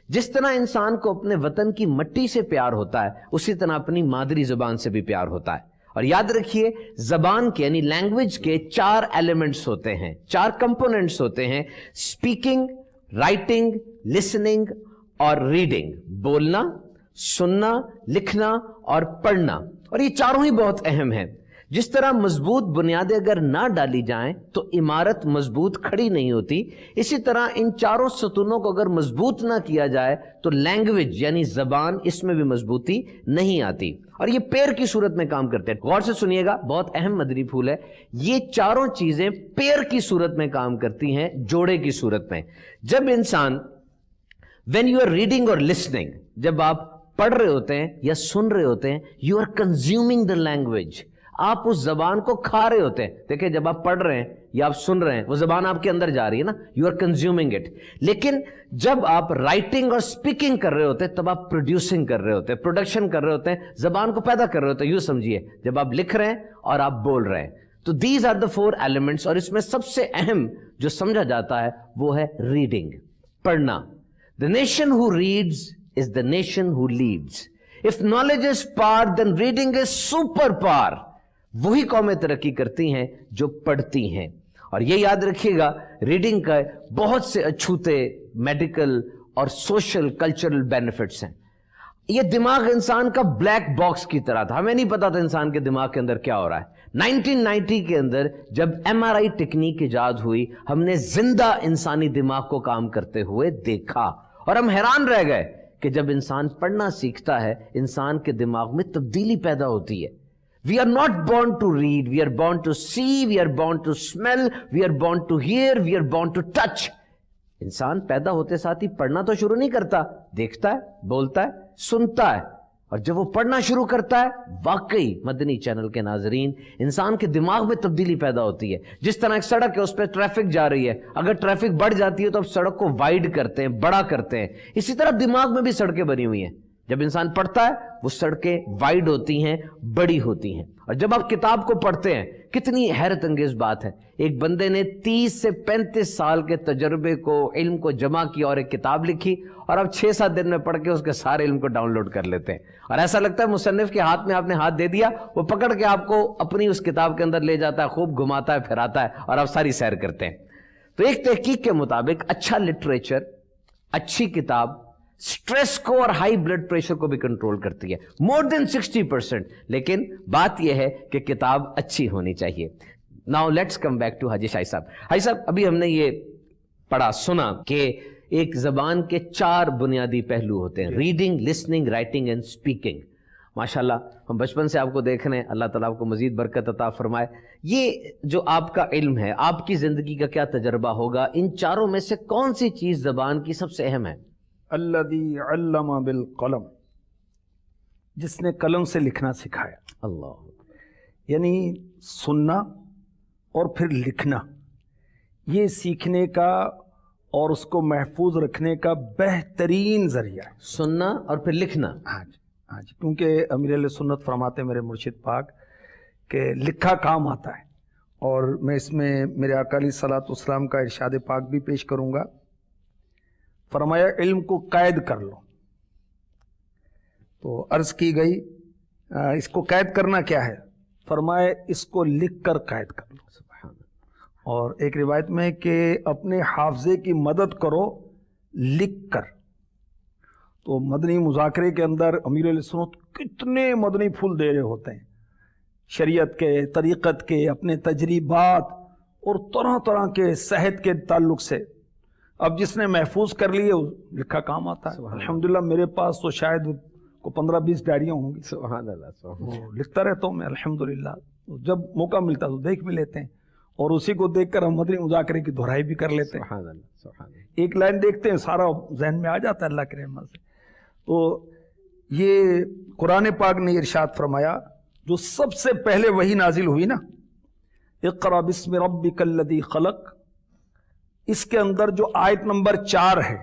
جس طرح انسان کو اپنے وطن کی مٹی سے پیار ہوتا ہے، اسی طرح اپنی مادری زبان سے بھی پیار ہوتا ہے۔ اور یاد رکھیے، زبان کے یعنی لینگویج کے 4 ایلیمنٹس ہوتے ہیں، 4 کمپوننٹس ہوتے ہیں: اسپیکنگ، رائٹنگ، لسننگ اور ریڈنگ، بولنا، سننا، لکھنا اور پڑھنا۔ اور یہ چاروں ہی بہت اہم ہیں۔ جس طرح مضبوط بنیادیں اگر نہ ڈالی جائیں تو عمارت مضبوط کھڑی نہیں ہوتی، اسی طرح ان چاروں ستونوں کو اگر مضبوط نہ کیا جائے تو لینگویج یعنی زبان، اس میں بھی مضبوطی نہیں آتی، اور یہ پیر کی صورت میں کام کرتے ہیں۔ غور سے سنیے گا، بہت اہم مدنی پھول ہے، یہ چاروں چیزیں پیر کی صورت میں کام کرتی ہیں، جوڑے کی صورت میں۔ جب انسان when you are reading or listening، جب آپ پڑھ رہے ہوتے ہیں یا سن رہے ہوتے ہیں، you are consuming the language، آپ اس زبان کو کھا رہے ہوتے ہیں۔ دیکھیں، جب آپ پڑھ رہے ہیں یا آپ سن رہے ہیں، وہ زبان آپ کے اندر جا رہی ہے نا، you are consuming it۔ لیکن جب آپ رائٹنگ اور اسپیکنگ کر رہے ہوتے ہیں تب آپ پروڈیوسنگ کر رہے ہوتے ہیں، پروڈکشن کر رہے ہوتے ہیں، زبان کو پیدا کر رہے ہوتے ہیں۔ یوں سمجھیے، جب آپ لکھ رہے ہیں اور آپ بول رہے ہیں، تو دیز آر دا 4 ایلیمنٹس، اور اس میں سب سے اہم جو سمجھا جاتا ہے وہ ہے ریڈنگ، پڑھنا۔ The nation who reads is the nation who leads. If knowledge is power, then reading is super power. وہی قومیں ترقی کرتی ہیں جو پڑھتی ہیں۔ اور یہ یاد رکھیے گا، ریڈنگ کا بہت سے اچھوتے میڈیکل اور سوشل کلچرل بینیفٹس ہیں۔ یہ دماغ انسان کا بلیک باکس کی طرح تھا، ہمیں نہیں پتا تھا انسان کے دماغ کے اندر کیا ہو رہا ہے۔ 1990 کے اندر جب MRI ٹیکنیک ایجاد ہوئی، ہم نے زندہ انسانی دماغ کو کام کرتے ہوئے دیکھا، اور ہم حیران رہ گئے کہ جب انسان پڑھنا سیکھتا ہے، انسان کے دماغ میں تبدیلی پیدا ہوتی ہے۔ We are not born to read, we are born to see, we are born to smell, we are born to hear, we are born to touch. انسان پیدا ہوتے ساتھ ہی پڑھنا تو شروع نہیں کرتا، دیکھتا ہے، بولتا ہے، سنتا ہے، اور جب وہ پڑھنا شروع کرتا ہے، واقعی مدنی چینل کے ناظرین، انسان کے دماغ میں تبدیلی پیدا ہوتی ہے۔ جس طرح ایک سڑک ہے، اس پہ ٹریفک جا رہی ہے، اگر ٹریفک بڑھ جاتی ہے تو اب سڑک کو وائڈ کرتے ہیں، بڑا کرتے ہیں۔ اسی طرح دماغ میں بھی سڑکیں بنی ہوئی ہیں، جب انسان پڑھتا ہے وہ سڑکیں وائڈ ہوتی ہیں، بڑی ہوتی ہیں۔ اور جب آپ کتاب کو پڑھتے ہیں، کتنی حیرت انگیز بات ہے، ایک بندے نے 30 سے 35 سال کے تجربے کو، علم کو جمع کیا اور ایک کتاب لکھی، اور آپ 6-7 دن میں پڑھ کے اس کے سارے علم کو ڈاؤن لوڈ کر لیتے ہیں، اور ایسا لگتا ہے مصنف کے ہاتھ میں آپ نے ہاتھ دے دیا، وہ پکڑ کے آپ کو اپنی اس کتاب کے اندر لے جاتا ہے، خوب گھماتا ہے، پھراتا ہے، اور آپ ساری سیر کرتے ہیں۔ تو ایک تحقیق کے مطابق اچھا لٹریچر، اچھی کتاب سٹریس کو اور ہائی بلڈ پریشر کو بھی کنٹرول کرتی ہے، مور دین 60%۔ لیکن بات یہ ہے کہ کتاب اچھی ہونی چاہیے۔ Now let's come back to Haji Shahi صاحب۔ حاجی صاحب، ابھی ہم نے یہ پڑھا، سنا کہ ایک زبان کے 4 بنیادی پہلو ہوتے ہیں، reading, listening, writing and speaking. ماشاءاللہ ہم بچپن سے آپ کو دیکھ رہے ہیں، اللہ تعالیٰ آپ کو مزید برکت عطا فرمائے۔ یہ جو آپ کا علم ہے، آپ کی زندگی کا کیا تجربہ ہوگا، ان چاروں میں سے کون سی چیز زبان کی سب سے اہم ہے؟ الذی علم بالقلم، جس نے قلم سے لکھنا سکھایا۔ اللہ، یعنی سننا اور پھر لکھنا، یہ سیکھنے کا اور اس کو محفوظ رکھنے کا بہترین ذریعہ ہے، سننا اور پھر لکھنا۔ ہاں جی، ہاں جی، کیونکہ امیر علیہ سنت فرماتے ہیں میرے مرشد پاک کہ لکھا کام آتا ہے، اور میں اس میں میرے آقا علیہ الصلوۃ والسلام کا ارشاد پاک بھی پیش کروں گا۔ فرمایا علم کو قید کر لو، تو عرض کی گئی اس کو قید کرنا کیا ہے؟ فرمایا اس کو لکھ کر قید کر لو۔ سبحان اللہ۔ اور ایک روایت میں کہ اپنے حافظے کی مدد کرو لکھ کر۔ تو مدنی مذاکرے کے اندر امیر علیہ سنت کتنے مدنی پھول دے رہے ہوتے ہیں، شریعت کے، طریقت کے، اپنے تجربات اور طرح طرح کے صحت کے تعلق سے۔ اب جس نے محفوظ کر لیے لکھا کام آتا ہے۔ الحمدللہ میرے پاس تو شاید کو 15-20 ڈائریاں ہوں گی، سبحان اللہ سبحان اللہ۔ وہ لکھتا رہتا ہوں میں الحمدللہ، جب موقع ملتا تو دیکھ بھی لیتے ہیں، اور اسی کو دیکھ کر ہم مدنی مذاکرے کی دہرائی بھی کر لیتے ہیں۔ سبحان اللہ سبحان اللہ۔ ایک لائن دیکھتے ہیں سارا ذہن میں آ جاتا ہے اللہ کی رحمت سے۔ تو یہ قرآن پاک نے ارشاد فرمایا، جو سب سے پہلے وہی نازل ہوئی نا، اقرأ بسم ربک الذی خلق، اس کے اندر جو آیت نمبر 4 ہے،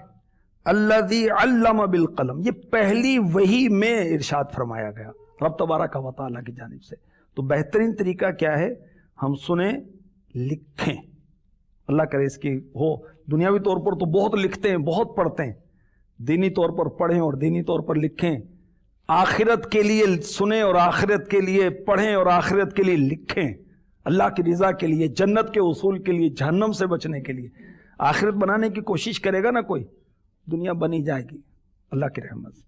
الذی علم بالقلم، یہ پہلی وحی میں ارشاد فرمایا گیا رب تبارک و تعالیٰ کی جانب سے۔ تو بہترین طریقہ کیا ہے؟ ہم سنیں، لکھیں، اللہ کرے اس کی ہو۔ دنیاوی طور پر تو بہت لکھتے ہیں، بہت پڑھتے ہیں، دینی طور پر پڑھیں اور دینی طور پر لکھیں، آخرت کے لیے سنیں اور آخرت کے لیے پڑھیں اور آخرت کے لیے لکھیں، اللہ کی رضا کے لیے، جنت کے حصول کے لیے، جہنم سے بچنے کے لیے۔ آخرت بنانے کی کوشش کرے گا نا کوئی، دنیا بنی جائے گی اللہ کی رحمت سے۔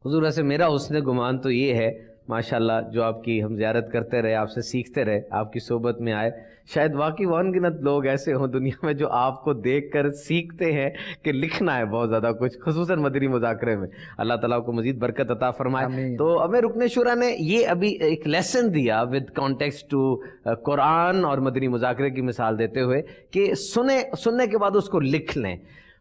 حضور ویسے میرا حسن گمان تو یہ ہے ماشاءاللہ، جو آپ کی ہم زیارت کرتے رہے، آپ سے سیکھتے رہے، آپ کی صحبت میں آئے، شاید واقعی وان گنت لوگ ایسے ہوں دنیا میں جو آپ کو دیکھ کر سیکھتے ہیں کہ لکھنا ہے بہت زیادہ کچھ، خصوصاً مدنی مذاکرے میں۔ اللہ تعالیٰ کو مزید برکت عطا فرمائے۔ آمین۔ تو ہمیں رکن شورا نے یہ ابھی ایک لیسن دیا ود کانٹیکسٹ ٹو قرآن اور مدنی مذاکرے کی مثال دیتے ہوئے کہ سننے کے بعد اس کو لکھ لیں۔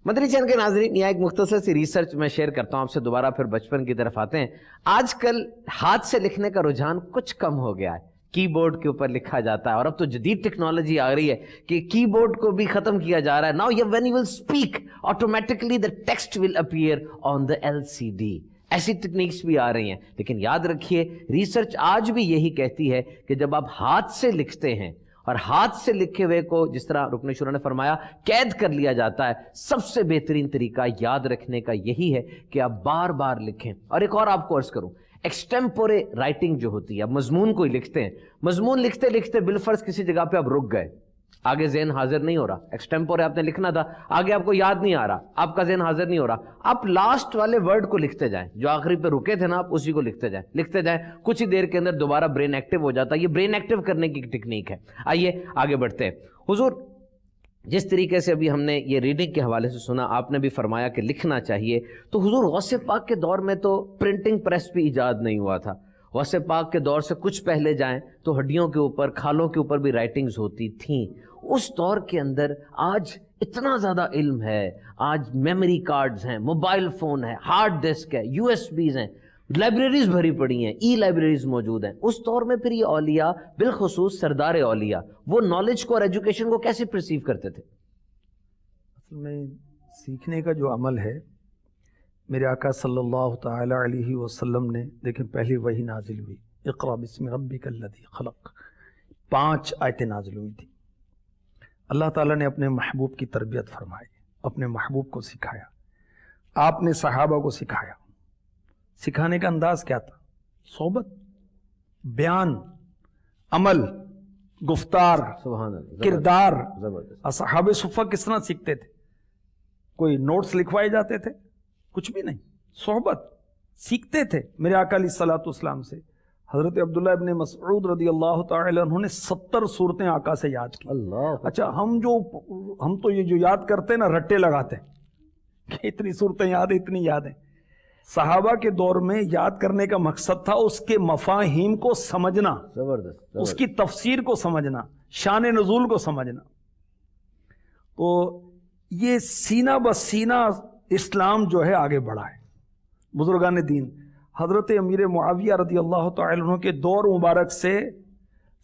مدنی چینل کے ناظرین، یہ ایک مختصر سی ریسرچ میں شیئر کرتا ہوں آپ سے، دوبارہ پھر بچپن کی طرف آتے ہیں۔ آج کل ہاتھ سے لکھنے کا رجحان کچھ کم ہو گیا ہے، کی بورڈ کے اوپر لکھا جاتا ہے، اور اب تو جدید ٹیکنالوجی آ رہی ہے کہ کی بورڈ کو بھی ختم کیا جا رہا ہے۔ Now when you will speak automatically the text will appear on the LCD۔ ایسی ٹیکنیکس بھی آ رہی ہیں، لیکن یاد رکھیے ریسرچ آج بھی یہی کہتی ہے کہ جب آپ ہاتھ سے لکھتے ہیں اور ہاتھ سے لکھے ہوئے کو، جس طرح رکن شورا نے فرمایا، قید کر لیا جاتا ہے، سب سے بہترین طریقہ یاد رکھنے کا یہی ہے کہ آپ بار بار لکھیں۔ اور ایک اور آپ کو عرض کروں، ایکسٹیمپورے رائٹنگ جو ہوتی ہے، آپ مضمون کوئی لکھتے ہیں، مضمون لکھتے لکھتے بالفرض کسی جگہ پہ آپ رک گئے، آگے ذہن حاضر نہیں ہو رہا، ایکسٹیمپورے آپ نے لکھنا تھا، آگے آپ کو یاد نہیں آ رہا، آپ کا ذہن حاضر نہیں ہو رہا، آپ لاسٹ والے ورڈ کو لکھتے جائیں، جو آخری پہ رکے تھے نا، آپ اسی کو لکھتے جائیں، کچھ ہی دیر کے اندر دوبارہ برین ایکٹیو ہو جاتا ہے۔ یہ برین ایکٹیو کرنے کی ٹیکنیک ہے۔ آئیے آگے بڑھتے ہیں۔ حضور جس طریقے سے ابھی ہم نے یہ ریڈنگ کے حوالے سے سنا، آپ نے بھی فرمایا کہ لکھنا چاہیے، تو حضور غوث پاک کے دور میں تو پرنٹنگ پریس بھی ایجاد نہیں ہوا تھا۔ غوث پاک کے دور سے کچھ پہلے جائیں تو ہڈیوں کے اوپر، کھالوں کے اوپر بھی رائٹنگز ہوتی تھیں۔ اس دور کے اندر آج اتنا زیادہ علم ہے، آج میموری کارڈز ہیں، موبائل فون ہے، ہارڈ ڈسک ہے، USBs ہیں، لائبریریز بھری پڑی ہیں، ای لائبریریز موجود ہیں۔ اس دور میں پھر یہ اولیاء، بالخصوص سردار اولیاء، وہ نالج کو اور ایجوکیشن کو کیسے پرسیو کرتے تھے؟ اصل میں سیکھنے کا جو عمل ہے، میرے آقا صلی اللہ تعالی علیہ وسلم نے، دیکھیں پہلی وحی نازل ہوئی، اقرأ بسم ربک الذی خلق، 5 آیتیں نازل ہوئی تھی۔ اللہ تعالیٰ نے اپنے محبوب کی تربیت فرمائی، اپنے محبوب کو سکھایا، آپ نے صحابہ کو سکھایا۔ سکھانے کا انداز کیا تھا؟ صحبت، بیان، عمل، گفتار، سبحان اللہ، کردار۔ زبردست۔ اصحاب صفہ کس طرح سیکھتے تھے؟ کوئی نوٹس لکھوائے جاتے تھے؟ کچھ بھی نہیں، صحبت سیکھتے تھے میرے آقا علیہ الصلوۃ والسلام سے۔ حضرت عبداللہ ابن مسعود رضی اللہ تعالی عنہ نے 70 صورتیں آقا سے یاد کی۔ اللہ، اچھا ہم تو یہ جو یاد کرتے ہیں نا، رٹے لگاتے ہیں کہ اتنی صورتیں یاد ہیں، اتنی یاد ہیں۔ صحابہ کے دور میں یاد کرنے کا مقصد تھا اس کے مفاہیم کو سمجھنا، زبردست، اس کی تفسیر کو سمجھنا، شان نزول کو سمجھنا۔ تو یہ سینہ بسینہ اسلام جو ہے آگے بڑھا ہے۔ بزرگان دین، حضرت امیر معاویہ رضی اللہ تعالی عنہ کے دور مبارک سے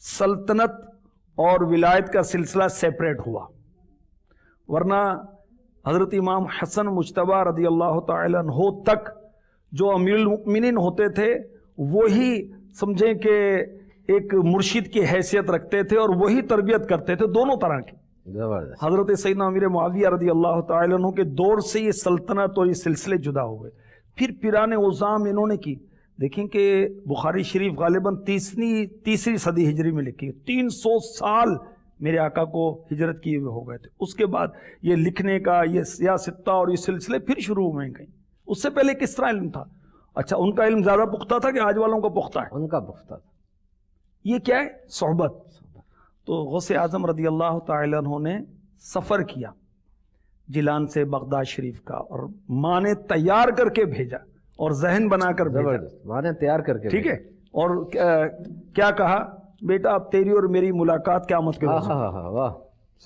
سلطنت اور ولایت کا سلسلہ سیپریٹ ہوا، ورنہ حضرت امام حسن مجتبی رضی اللہ تعالی عنہ تک جو امیر المؤمنین ہوتے تھے، وہی سمجھیں کہ ایک مرشد کی حیثیت رکھتے تھے اور وہی تربیت کرتے تھے، دونوں طرح کی۔ زبردست۔ حضرت سیدنا امیر معاویہ رضی اللہ تعالی عنہ کے دور سے یہ سلطنت اور یہ سلسلے جدا ہوئے۔ پھر پیران اعظام انہوں نے کی، دیکھیں کہ بخاری شریف غالباً تیسری صدی ہجری میں لکھی، 300 سال میرے آقا کو ہجرت کیے ہوئے ہو گئے تھے۔ اس کے بعد یہ لکھنے کا یہ سیاستہ اور یہ سلسلے پھر شروع ہوئے گئے۔ اس سے پہلے کس طرح علم تھا؟ اچھا ان کا علم زیادہ پختہ تھا کہ آج والوں کا پختہ ہے؟ ان کا پختہ تھا۔ یہ کیا ہے؟ صحبت۔ تو غوث اعظم رضی اللہ تعالی عنہ نے سفر کیا جیلان سے بغداد شریف کا، اور ماں نے تیار کر کے بھیجا، اور ذہن بنا کر بھیجا، زبردست، مانے تیار کر کے ٹھیک ہے، اور کیا کہا، بیٹا اب تیری اور میری ملاقات قیامت کے روز، واہ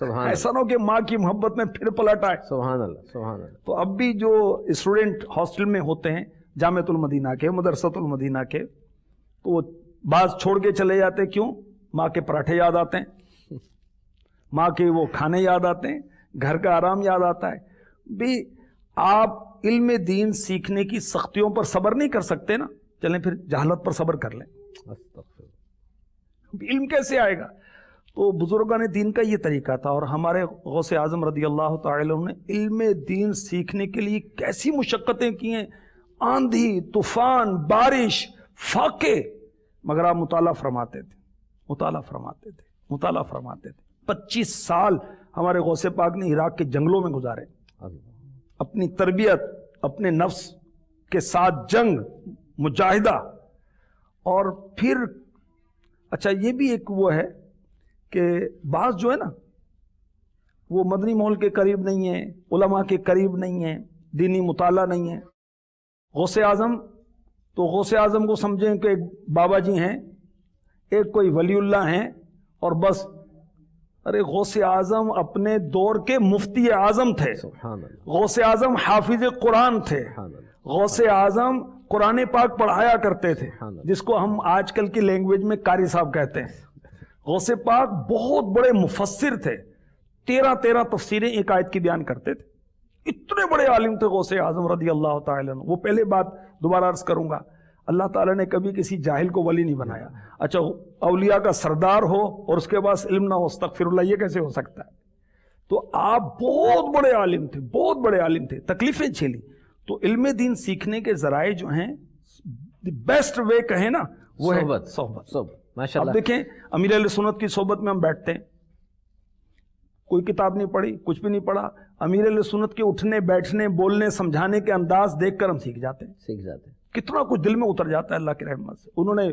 سبحان ایسا نہ ہو کہ ماں کی محبت میں پھر پلٹ آئے۔ سبحان اللہ سبحان اللہ۔ تو اب بھی جو اسٹوڈنٹ ہاسٹل میں ہوتے ہیں جامعۃ المدینہ کے، مدرسۃ المدینہ کے، تو وہ بعض چھوڑ کے چلے جاتے، کیوں؟ ماں کے پراٹھے یاد آتے ہیں، ماں کے وہ کھانے یاد آتے ہیں، گھر کا آرام یاد آتا ہے۔ بھی آپ علم دین سیکھنے کی سختیوں پر صبر نہیں کر سکتے نا، چلیں پھر جہالت پر صبر کر لیں، علم کیسے آئے گا؟ تو بزرگان دین کا یہ طریقہ تھا، اور ہمارے غوث اعظم رضی اللہ تعالی عنہ نے علم دین سیکھنے کے لیے کیسی مشقتیں کی ہیں، آندھی، طوفان، بارش، فاقے، مگر آپ مطالعہ فرماتے تھے، مطالعہ فرماتے تھے، مطالعہ فرماتے تھے۔ 25 سال ہمارے غوث پاک نے عراق کے جنگلوں میں گزارے، اپنی تربیت، اپنے نفس کے ساتھ جنگ، مجاہدہ، اور پھر اچھا یہ بھی ایک وہ ہے کہ بعض جو ہے نا وہ مدنی ماحول کے قریب نہیں ہیں، علماء کے قریب نہیں ہیں، دینی مطالعہ نہیں ہے۔ غوث اعظم تو غوث اعظم کو سمجھیں کہ ایک بابا جی ہیں، ایک کوئی ولی اللہ ہیں، اور بس۔ ارے غوث اعظم اپنے دور کے مفتی اعظم تھے، سبحان اللہ غوث اعظم حافظ قرآن تھے، سبحان اللہ۔ غوث اعظم قرآن پاک پڑھایا کرتے تھے، جس کو ہم آج کل کی لینگویج میں قاری صاحب کہتے ہیں۔ غوث پاک بہت بڑے مفسر تھے، 13 تفسیریں ایک آیت کی بیان کرتے تھے، اتنے بڑے عالم تھے غوث اعظم رضی اللہ تعالی عنہ۔ وہ پہلے بات دوبارہ عرض کروں گا، اللہ تعالیٰ نے کبھی کسی جاہل کو ولی نہیں بنایا۔ اچھا اولیاء کا سردار ہو اور اس کے پاس علم نہ ہو، استغفر اللہ، یہ کیسے ہو سکتا ہے؟ تو آپ بہت بڑے عالم تھے، بہت بڑے عالم تھے، تکلیفیں جھیلی۔ تو علم دین سیکھنے کے ذرائع جو ہیں، بیسٹ وے کہیں نا، وہ ہے صحبت۔ ماشاء اب اللہ۔ دیکھیں امیر اہل سنت کی صحبت میں ہم بیٹھتے ہیں، کوئی کتاب نہیں پڑھی، کچھ بھی نہیں پڑھا، امیر اہل سنت کے اٹھنے بیٹھنے بولنے سمجھانے کے انداز دیکھ کر ہم سیکھ جاتے ہیں، کتنا کچھ دل میں اتر جاتا ہے اللہ کی رحمت سے۔ انہوں نے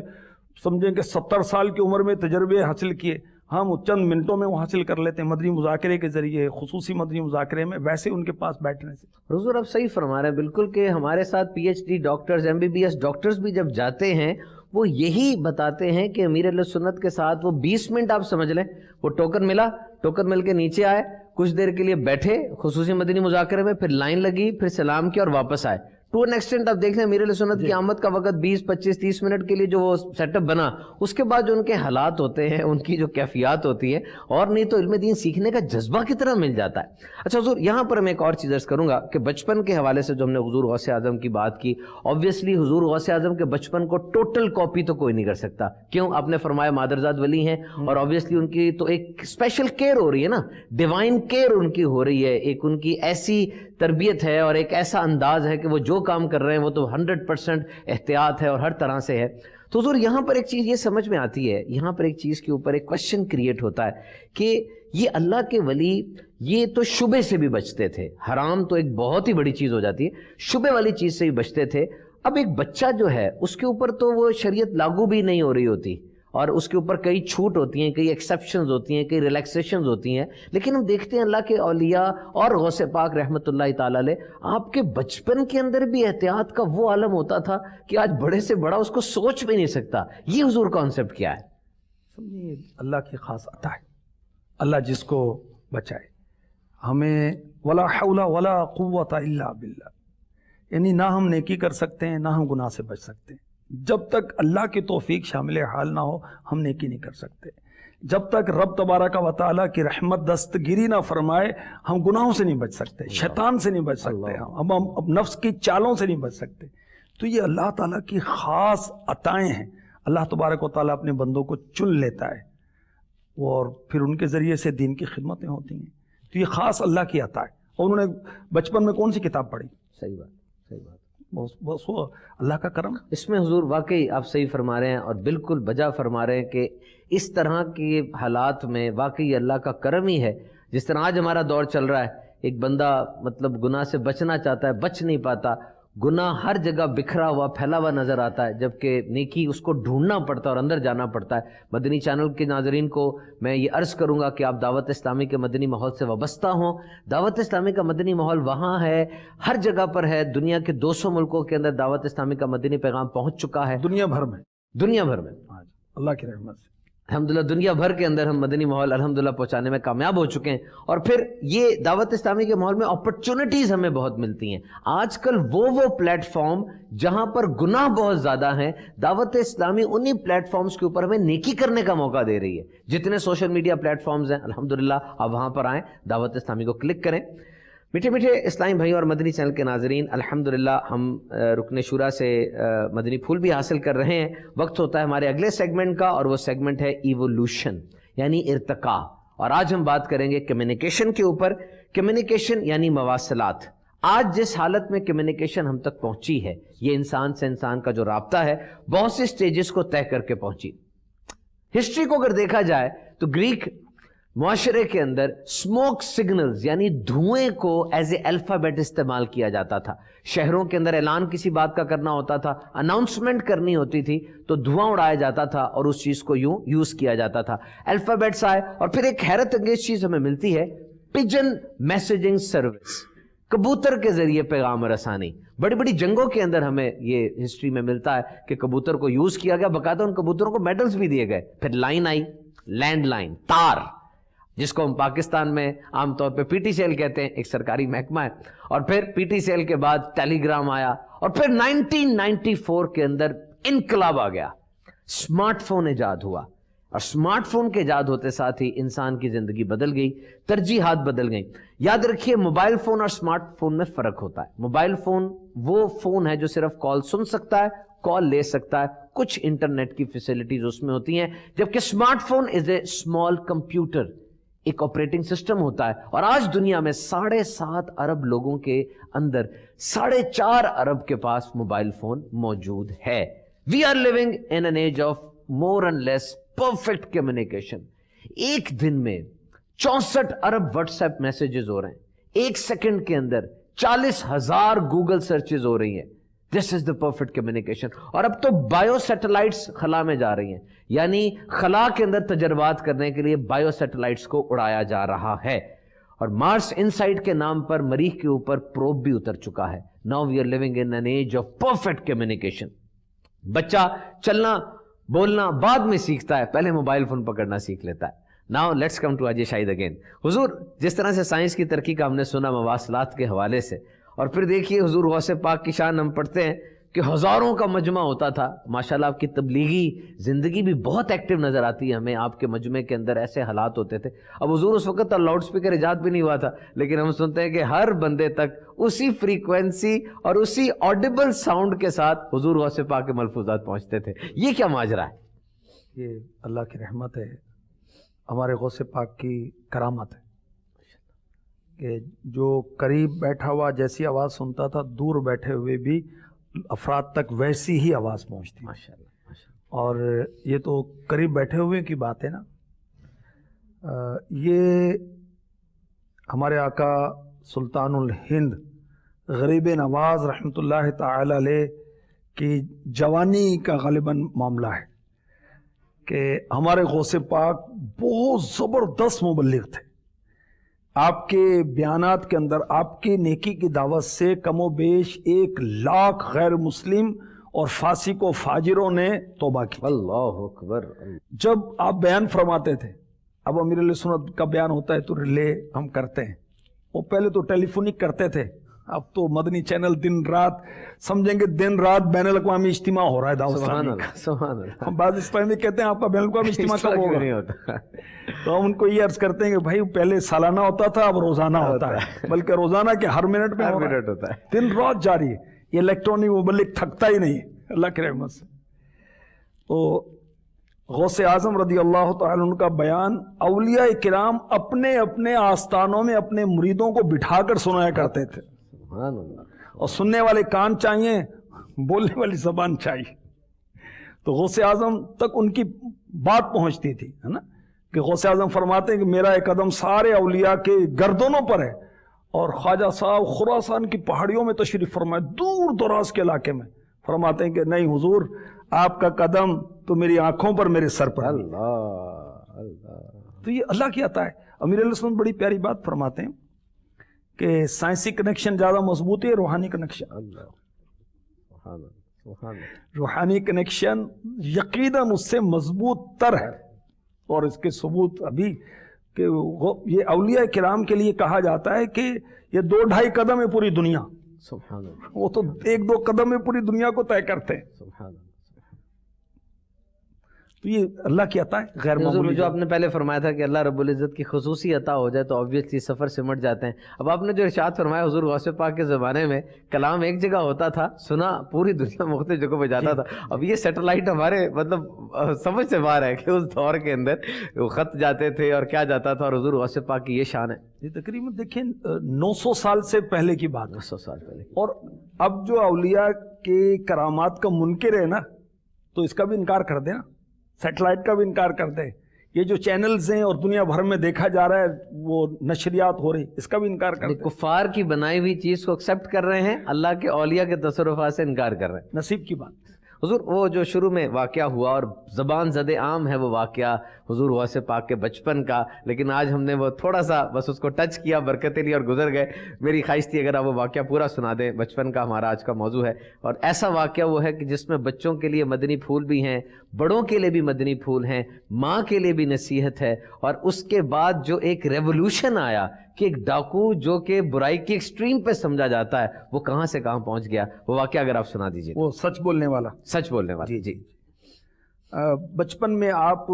سمجھیں کہ 70 سال کی عمر میں تجربے حاصل کیے، ہم چند منٹوں میں وہ حاصل کر لیتے ہیں مدنی مذاکرے کے ذریعے، خصوصی مدنی مذاکرے میں، ویسے ان کے پاس بیٹھنے سے۔ حضور آپ صحیح فرما رہے ہیں بالکل، کہ ہمارے ساتھ P H D doctors, MBBS doctors بھی جب جاتے ہیں وہ یہی بتاتے ہیں کہ امیر اہل سنت کے ساتھ وہ 20 منٹ آپ سمجھ لیں، وہ ٹوکن ملا، ٹوکن مل کے نیچے آئے، کچھ دیر کے لیے بیٹھے خصوصی مدنی مذاکرے میں، پھر لائن لگی، پھر سلام کیا اور واپس آئے۔ ٹو این ایکسٹینٹ آپ دیکھ لیں امیر اہل سنت کی آمد کا وقت 20 25 30 منٹ کے لیے جو وہ سیٹ اپ بنا، اس کے بعد جو ان کے حالات ہوتے ہیں، ان کی جو کیفیات ہوتی ہے، اور نہیں تو علم دین سیکھنے کا جذبہ کتنا مل جاتا ہے۔ اچھا حضور یہاں پر میں ایک اور چیز عرض کروں گا کہ بچپن کے حوالے سے جو ہم نے حضور غوث اعظم کی بات کی، آبویسلی حضور غوث اعظم کے بچپن کو ٹوٹل کاپی تو کوئی نہیں کر سکتا، کیوں؟ آپ نے فرمایا مادرزاد ولی ہیں، اور آبویسلی ان کی تو ایک اسپیشل کیئر ہو رہی ہے نا، ڈیوائن کیئر ان کی ہو رہی ہے، ایک ان کی ایسی تربیت ہے اور ایک ایسا انداز ہے کہ وہ جو کام کر رہے ہیں وہ تو 100% احتیاط ہے اور ہر طرح سے ہے۔ تو حضور یہاں پر ایک چیز یہ سمجھ میں آتی ہے، یہاں پر ایک چیز کے اوپر ایک کوشچن کریٹ ہوتا ہے کہ یہ اللہ کے ولی یہ تو شبے سے بھی بچتے تھے، حرام تو ایک بہت ہی بڑی چیز ہو جاتی ہے، شبے والی چیز سے بھی بچتے تھے۔ اب ایک بچہ جو ہے اس کے اوپر تو وہ شریعت لاگو بھی نہیں ہو رہی ہوتی، اور اس کے اوپر کئی چھوٹ ہوتی ہیں، کئی ایکسیپشنز ہوتی ہیں، کئی ریلیکسیشنز ہوتی ہیں، لیکن ہم دیکھتے ہیں اللہ کے اولیاء اور غوث پاک رحمۃ اللہ تعالی علیہ، آپ کے بچپن کے اندر بھی احتیاط کا وہ عالم ہوتا تھا کہ آج بڑے سے بڑا اس کو سوچ بھی نہیں سکتا۔ یہ حضور کانسیپٹ کیا ہے؟ سمجھیے اللہ کی خاص عطا ہے، اللہ جس کو بچائے۔ ہمیں ولا حول ولا قوت الا باللہ، یعنی نہ ہم نیکی کر سکتے ہیں، نہ ہم گناہ سے بچ سکتے ہیں۔ جب تک اللہ کی توفیق شامل حال نہ ہو ہم نیکی نہیں کر سکتے، جب تک رب تبارک و تعالیٰ کی رحمت دستگیری نہ فرمائے ہم گناہوں سے نہیں بچ سکتے، شیطان سے نہیں بچ سکتے، ہم نفس کی چالوں سے نہیں بچ سکتے۔ تو یہ اللہ تعالیٰ کی خاص عطائیں ہیں، اللہ تبارک و تعالیٰ اپنے بندوں کو چن لیتا ہے اور پھر ان کے ذریعے سے دین کی خدمتیں ہوتی ہیں، تو یہ خاص اللہ کی عطا ہے۔ اور انہوں نے بچپن میں کون سی کتاب پڑھی؟ صحیح بات، صحیح بات، بس وہ اللہ کا کرم۔ اس میں حضور واقعی آپ صحیح فرما رہے ہیں اور بالکل بجا فرما رہے ہیں کہ اس طرح کے حالات میں واقعی اللہ کا کرم ہی ہے۔ جس طرح آج ہمارا دور چل رہا ہے، ایک بندہ مطلب گناہ سے بچنا چاہتا ہے، بچ نہیں پاتا، گناہ ہر جگہ بکھرا ہوا پھیلا ہوا نظر آتا ہے، جبکہ نیکی اس کو ڈھونڈنا پڑتا ہے اور اندر جانا پڑتا ہے۔ مدنی چینل کے ناظرین کو میں یہ عرض کروں گا کہ آپ دعوت اسلامی کے مدنی ماحول سے وابستہ ہوں۔ دعوت اسلامی کا مدنی ماحول وہاں ہے، ہر جگہ پر ہے، دنیا کے 200 ملکوں کے اندر دعوت اسلامی کا مدنی پیغام پہنچ چکا ہے، دنیا بھر میں، دنیا بھر میں اللہ کی رحمت سے الحمدللہ دنیا بھر کے اندر ہم مدنی ماحول الحمدللہ پہنچانے میں کامیاب ہو چکے ہیں۔ اور پھر یہ دعوت اسلامی کے ماحول میں اپرچونٹیز ہمیں بہت ملتی ہیں۔ آج کل وہ پلیٹ فارم جہاں پر گناہ بہت زیادہ ہیں، دعوت اسلامی انہی پلیٹ فارمز کے اوپر ہمیں نیکی کرنے کا موقع دے رہی ہے۔ جتنے سوشل میڈیا پلیٹ فارمز ہیں الحمدللہ آپ وہاں پر آئیں، دعوت اسلامی کو کلک کریں۔ میٹھے میٹھے اسلامی بھائی اور مدنی چینل کے ناظرین، الحمدللہ ہم رکن شورا سے مدنی پھول بھی حاصل کر رہے ہیں۔ وقت ہوتا ہے ہمارے اگلے سیگمنٹ کا، اور وہ سیگمنٹ ہے ایوولوشن یعنی ارتقاء۔ اور آج ہم بات کریں گے کمیونیکیشن کے اوپر۔ کمیونیکیشن یعنی مواصلات۔ آج جس حالت میں کمیونیکیشن ہم تک پہنچی ہے، یہ انسان سے انسان کا جو رابطہ ہے بہت سے سٹیجز کو طے کر کے پہنچی۔ ہسٹری کو اگر دیکھا جائے تو گریک معاشرے کے اندر اسموک سگنلز یعنی دھوئیں کو ایز اے الفابیٹ استعمال کیا جاتا تھا۔ شہروں کے اندر اعلان کسی بات کا کرنا ہوتا تھا، اناؤنسمنٹ کرنی ہوتی تھی تو دھواں اڑایا جاتا تھا اور اس چیز کو یوں یوز کیا جاتا تھا۔ الفابیٹس آئے، اور پھر ایک حیرت انگیز چیز ہمیں ملتی ہے، پجن میسیجنگ سروس، کبوتر کے ذریعے پیغام رسانی۔ بڑی بڑی جنگوں کے اندر ہمیں یہ ہسٹری میں ملتا ہے کہ کبوتر کو یوز کیا گیا، باقاعدہ ان کبوتروں کو میڈلز بھی دیے گئے۔ پھر لائن آئی، لینڈ لائن، تار، جس کو ہم پاکستان میں عام طور پہ پی ٹی سی ایل کہتے ہیں، ایک سرکاری محکمہ ہے۔ اور پھر پی ٹی سی ایل کے بعد ٹیلی گرام آیا، اور پھر 1994 کے اندر انقلاب آ گیا، اسمارٹ فون ایجاد ہوا۔ اور اسمارٹ فون کے ایجاد ہوتے ساتھ ہی انسان کی زندگی بدل گئی، ترجیحات بدل گئیں۔ یاد رکھیے موبائل فون اور اسمارٹ فون میں فرق ہوتا ہے۔ موبائل فون وہ فون ہے جو صرف کال سن سکتا ہے، کال لے سکتا ہے، کچھ انٹرنیٹ کی فیسلٹیز اس میں ہوتی ہیں، جبکہ smart phone is a small computer, ایک آپریٹنگ سسٹم ہوتا ہے۔ اور آج دنیا میں 7.5 ارب لوگوں کے اندر 4.5 ارب کے پاس موبائل فون موجود ہے۔ We are living in an age of more and less perfect communication. ایک دن میں 64 ارب واٹس ایپ میسیجز ہو رہے ہیں، ایک سیکنڈ کے اندر 40,000 گوگل سرچز ہو رہی ہیں۔ دس از دا پرفیکٹ کمیونیکیشن۔ اور اب تو بایو سیٹلائٹس خلا میں جا رہی ہیں، یعنی خلا کے اندر تجربات کرنے کے لیے بایو سیٹلائٹس کو اڑایا جا رہا ہے۔ اور مارس انسائٹ کے نام پر مریخ کے اوپر پروب بھی اتر چکا ہے۔ Now we are living in an age of perfect communication. بچہ چلنا بولنا بعد میں سیکھتا ہے، پہلے موبائل فون پکڑنا سیکھ لیتا ہے۔ Now let's come to Haji Shahid again. حضور جس طرح سے سائنس کی ترقی کا ہم نے سنا مواصلات کے حوالے سے، اور پھر دیکھیے حضور غوث پاک کی شان ہم پڑھتے ہیں کہ ہزاروں کا مجمع ہوتا تھا۔ ماشاءاللہ آپ کی تبلیغی زندگی بھی بہت ایکٹیو نظر آتی ہے ہمیں، آپ کے مجمع کے اندر ایسے حالات ہوتے تھے۔ اب حضور اس وقت لاؤڈ سپیکر ایجاد بھی نہیں ہوا تھا، لیکن ہم سنتے ہیں کہ ہر بندے تک اسی فریکوینسی اور اسی آڈیبل ساؤنڈ کے ساتھ حضور غوث پاک کے ملفوظات پہنچتے تھے۔ یہ کیا ماجرا ہے؟ یہ اللہ کی رحمت ہے، ہمارے غوث پاک کی کرامت ہے کہ جو قریب بیٹھا ہوا جیسی آواز سنتا تھا، دور بیٹھے ہوئے بھی افراد تک ویسی ہی آواز پہنچتی۔ ماشاءاللہ۔ اور یہ تو قریب بیٹھے ہوئے کی بات ہے نا۔ یہ ہمارے آقا سلطان الہند غریب نواز رحمۃ اللہ تعالی علیہ کی جوانی کا غالباً معاملہ ہے کہ ہمارے غوث پاک بہت زبردست مبلغ تھے۔ آپ کے بیانات کے اندر آپ کی نیکی کی دعوت سے کم و بیش 1 لاکھ غیر مسلم اور فاسق و فاجروں نے توبہ کی۔ اللہ اکبر۔ جب آپ بیان فرماتے تھے، اب امیر علیہ سنت کا بیان ہوتا ہے تو ریلے ہم کرتے ہیں، وہ پہلے تو ٹیلی فونک کرتے تھے، اب تو مدنی چینل دن رات سمجھیں گے، دن رات بین الاقوامی اجتماع ہو رہا ہے دعوت اسلامی کا۔ سبحان اللہ۔ ہم بعض اسلامی کہتے ہیں آپ کا بین الاقوامی اجتماع کب ہوگا؟ تو ہم ان کو یہ عرض کرتے ہیں کہ بھائی پہلے سالانہ ہوتا تھا، اب روزانہ ہوتا ہے، بلکہ روزانہ کے ہر منٹ میں ہوتا ہے، دن رات جاری ہے۔ یہ الیکٹرانک مبلغ تھکتا ہی نہیں اللہ کی رحمت سے۔ تو غوث اعظم رضی اللہ تعالیٰ عنہ کا بیان اولیاء کرام اپنے اپنے آستانوں میں اپنے مریدوں کو بٹھا کر سنایا کرتے تھے، اور سننے والے کان چاہیے، بولنے والی زبان چاہیے۔ تو غوث اعظم تک ان کی بات پہنچتی تھی، ہے نا، کہ غوث اعظم فرماتے ہیں کہ میرا ایک قدم سارے اولیاء کے گردنوں پر ہے اور خواجہ صاحب خراسان کی پہاڑیوں میں تشریف فرمائے، دور دراز کے علاقے میں، فرماتے ہیں کہ نہیں حضور آپ کا قدم تو میری آنکھوں پر میرے سر پر نہیں۔ تو یہ اللہ کی عطا ہے۔ امیر علیہ السلام بڑی پیاری بات فرماتے ہیں کہ سائنسی کنیکشن زیادہ مضبوط ہے، روحانی کنیکشن، روحانی کنیکشن یقیناً اس سے مضبوط تر ہے۔ اور اس کے ثبوت ابھی کہ یہ اولیاء کرام کے لیے کہا جاتا ہے کہ یہ 2-2.5 قدم ہے پوری دنیا، سبحان اللہ، وہ تو 1-2 قدم میں پوری دنیا کو طے کرتے ہیں۔ سبحان اللہ۔ تو یہ اللہ کی عطا ہے غیر حضور معمولی۔ جو آپ نے پہلے فرمایا تھا کہ اللہ رب العزت کی خصوصی عطا ہو جائے تو آبویسلی سفر سمٹ جاتے ہیں۔ اب آپ نے جو ارشاد فرمایا حضور غوث پاک کے زمانے میں کلام ایک جگہ ہوتا تھا، سنا پوری دنیا مختلف جگہوں پہ جاتا تھا۔ اب یہ سیٹلائٹ ہمارے مطلب سمجھ سے باہر ہے کہ اس دور کے اندر وہ خط جاتے تھے اور کیا جاتا تھا، اور حضور غوث پاک کی یہ شان ہے۔ یہ تقریباً دیکھیں 900 سال سے پہلے کی بات ہے، 900 سال پہلے۔ اور اب جو اولیاء کے کرامات کا منکر ہے نا، تو اس کا بھی انکار کر دیں نا، سیٹلائٹ کا بھی انکار کر دیں۔ یہ جو چینلز ہیں اور دنیا بھر میں دیکھا جا رہا ہے، وہ نشریات ہو رہی، اس کا بھی انکار کر دیں۔ کفار کی بنائی ہوئی چیز کو ایکسیپٹ کر رہے ہیں، اللہ کے اولیاء کے تصرفات سے انکار کر رہے ہیں۔ نصیب کی بات۔ حضور وہ جو شروع میں واقعہ ہوا اور زبان زد عام ہے وہ واقعہ حضور غوث پاک کے بچپن کا، لیکن آج ہم نے وہ تھوڑا سا بس اس کو ٹچ کیا، برکتیں لی اور گزر گئے۔ میری خواہش تھی اگر آپ وہ واقعہ پورا سنا دیں، بچپن کا ہمارا آج کا موضوع ہے، اور ایسا واقعہ وہ ہے کہ جس میں بچوں کے لیے مدنی پھول بھی ہیں، بڑوں کے لیے بھی مدنی پھول ہیں، ماں کے لیے بھی نصیحت ہے، اور اس کے بعد جو ایک ریولوشن آیا کہ ایک ڈاکو جو کہ برائی کی ایکسٹریم پہ سمجھا جاتا ہے وہ کہاں سے کہاں پہنچ گیا، وہ واقعہ اگر آپ سنا دیجیے۔ وہ سچ بولنے والا، سچ بولنے والا۔ جی بچپن میں آپ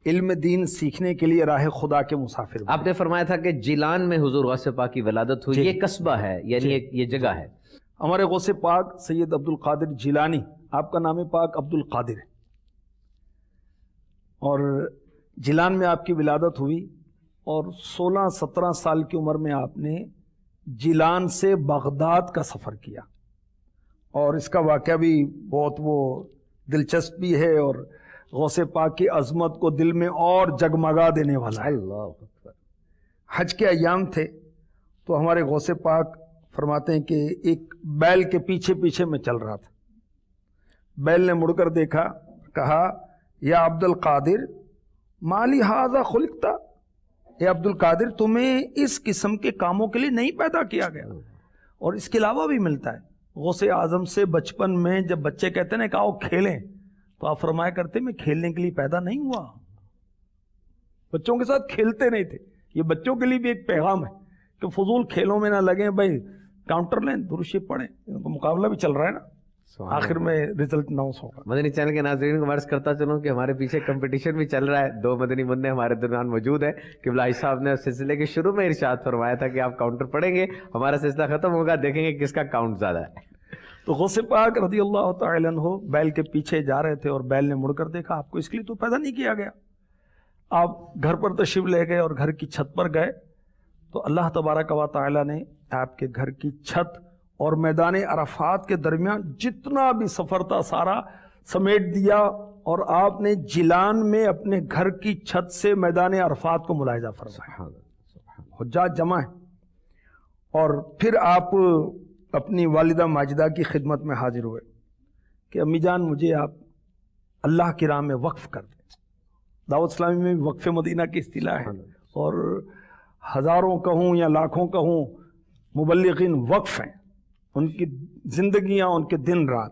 علم دین سیکھنے کے لیے راہ خدا کے مسافر آپ نے فرمایا تھا کہ جیلان میں حضور غوث پاک کی ولادت ہوئی، یہ قصبہ ہے یعنی یہ جگہ ہے۔ ہمارے غوث پاک سید عبد القادر جیلانی، آپ کا نام پاک عبد القادر ہے، اور جیلان میں آپ کی ولادت ہوئی، اور 16-17 سال کی عمر میں آپ نے جیلان سے بغداد کا سفر کیا، اور اس کا واقعہ بھی بہت وہ دلچسپ بھی ہے، اور غوث پاک کی عظمت کو دل میں اور جگمگا دینے والا ہے۔ حج کے ایام تھے تو ہمارے غوث پاک فرماتے ہیں کہ ایک بیل کے پیچھے پیچھے میں چل رہا تھا، بیل نے مڑ کر دیکھا، کہا یا عبد القادر مالی ھذا خلقتا، اے عبد القادر تمہیں اس قسم کے کاموں کے لیے نہیں پیدا کیا گیا۔ اور اس کے علاوہ بھی ملتا ہے، غوث اعظم سے بچپن میں جب بچے کہتے ہیں نا کہ آؤ کھیلیں، تو آپ فرمایا کرتے میں کھیلنے کے لیے پیدا نہیں ہوا، بچوں کے ساتھ کھیلتے نہیں تھے۔ یہ بچوں کے لیے بھی ایک پیغام ہے کہ فضول کھیلوں میں نہ لگیں، بھائی کاؤنٹر لیں، درشی پڑھیں، ان کو مقابلہ بھی چل رہا ہے نا، آخر میں رزلٹ اناؤنس ہوگا۔ مدنی چینل کے ناظرین کو عرض کرتا چلوں کہ ہمارے پیچھے کمپٹیشن بھی چل رہا ہے، 2 مدنی منع ہمارے درمیان موجود ہیں۔ قبلہ صاحب نے اس سلسلے کے شروع میں ارشاد فرمایا تھا کہ آپ کاؤنٹر پڑھیں گے، ہمارا سلسلہ ختم ہوگا، دیکھیں گے کس کا کاؤنٹ زیادہ ہے۔ تو غوث پاک رضی اللہ تعالی عنہ بیل کے پیچھے جا رہے تھے، اور بیل نے مڑ کر دیکھا آپ کو اس کے لیے تو پیدا نہیں کیا گیا۔ آپ گھر پر تشریف لے گئے اور گھر کی چھت پر گئے، تو اللہ تبارک و تعالی نے آپ کے گھر کی چھت اور میدان عرفات کے درمیان جتنا بھی سفر تھا سارا سمیٹ دیا، اور آپ نے جیلان میں اپنے گھر کی چھت سے میدان عرفات کو ملاحظہ فرمایا۔ حجاج جمع ہیں، اور پھر آپ اپنی والدہ ماجدہ کی خدمت میں حاضر ہوئے کہ امی جان مجھے آپ اللہ کی راہ میں وقف کر دیں۔ دعوت اسلامی میں وقف مدینہ کی اصطلاح ہے، اور ہزاروں کہوں یا لاکھوں کہوں مبلغین وقف ہیں، ان کی زندگیاں، ان کے دن رات،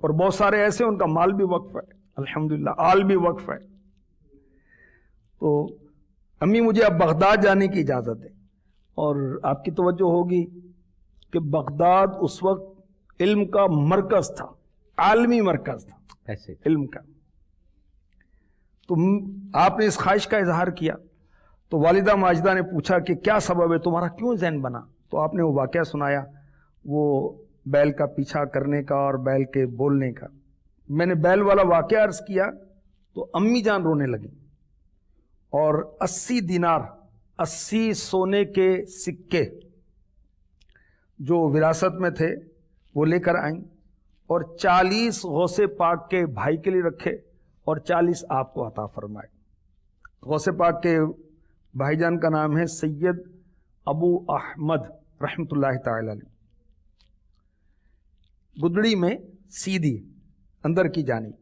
اور بہت سارے ایسے ان کا مال بھی وقف ہے، الحمدللہ آل بھی وقف ہے۔ تو امی مجھے اب بغداد جانے کی اجازت دیں، اور آپ کی توجہ ہوگی کہ بغداد اس وقت علم کا مرکز تھا، عالمی مرکز تھا ایسے علم کا۔ تو آپ نے اس خواہش کا اظہار کیا، تو والدہ ماجدہ نے پوچھا کہ کیا سبب ہے تمہارا، کیوں ذہن بنا؟ تو آپ نے وہ واقعہ سنایا، وہ بیل کا پیچھا کرنے کا اور بیل کے بولنے کا۔ میں نے بیل والا واقعہ عرض کیا تو امی جان رونے لگی، اور 80 دینار، 80 سونے کے سکے جو وراثت میں تھے وہ لے کر آئیں، اور 40 غوث پاک کے بھائی کے لیے رکھے، اور 40 آپ کو عطا فرمائے۔ غوث پاک کے بھائی جان کا نام ہے سید ابو احمد رحمۃ اللہ تعالی علیہ گدڑی میں سیدھی اندر کی جانب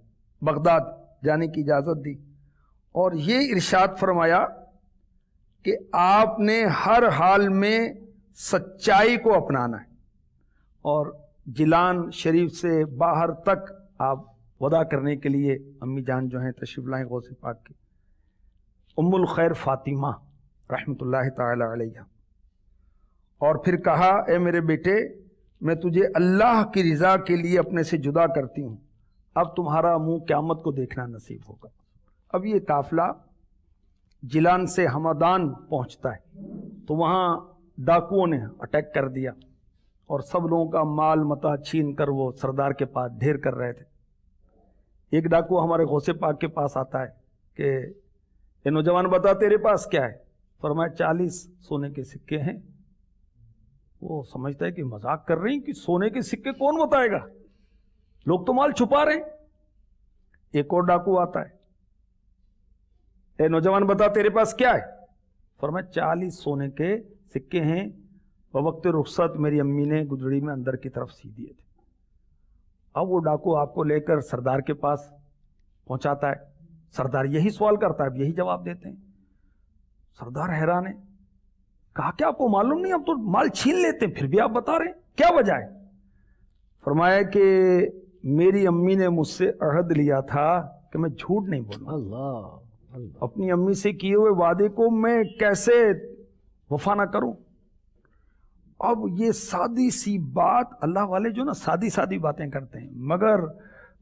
بغداد جانے کی اجازت دی اور یہ ارشاد فرمایا کہ آپ نے ہر حال میں سچائی کو اپنانا ہے اور جیلان شریف سے باہر تک آپ ودا کرنے کے لیے امی جان جو ہیں تشریف لائیں غوث پاک کی، ام الخیر فاطمہ رحمۃ اللہ تعالی علیہ، اور پھر کہا اے میرے بیٹے میں تجھے اللہ کی رضا کے لیے اپنے سے جدا کرتی ہوں، اب تمہارا منہ قیامت کو دیکھنا نصیب ہوگا۔ اب یہ قافلہ جیلان سے ہمدان پہنچتا ہے تو وہاں ڈاکوؤں نے اٹیک کر دیا اور سب لوگوں کا مال متاع چھین کر وہ سردار کے پاس ڈھیر کر رہے تھے۔ ایک ڈاکو ہمارے غوث پاک کے پاس آتا ہے کہ یہ نوجوان بتا تیرے پاس کیا ہے؟ فرمایا 40 سونے کے سکے ہیں۔ وہ سمجھتا ہے کہ مذاق کر رہی ہیں کہ سونے کے سکے کون بتائے گا، لوگ تو مال چھپا رہے ہیں۔ ایک اور ڈاکو آتا ہے، اے نوجوان بتا تیرے پاس کیا ہے؟ فرمایا 40 سونے کے سکے ہیں، وقت رخصت میری امی نے گدڑی میں اندر کی طرف سی دیے تھے۔ اب وہ ڈاکو آپ کو لے کر سردار کے پاس پہنچاتا ہے، سردار یہی سوال کرتا ہے، اب یہی جواب دیتے ہیں۔ سردار حیران ہے، کہا کہ آپ کو معلوم نہیں اب تو مال چھین لیتے ہیں پھر بھی آپ بتا رہے ہیں، کیا وجہ ہے؟ فرمایا کہ میری امی نے مجھ سے عہد لیا تھا کہ میں جھوٹ نہیں بولوں، اللہ اپنی امی سے کیے ہوئے وعدے کو میں کیسے وفا نہ کروں۔ اب یہ سادی سی بات، اللہ والے جو نا سادی سادی باتیں کرتے ہیں مگر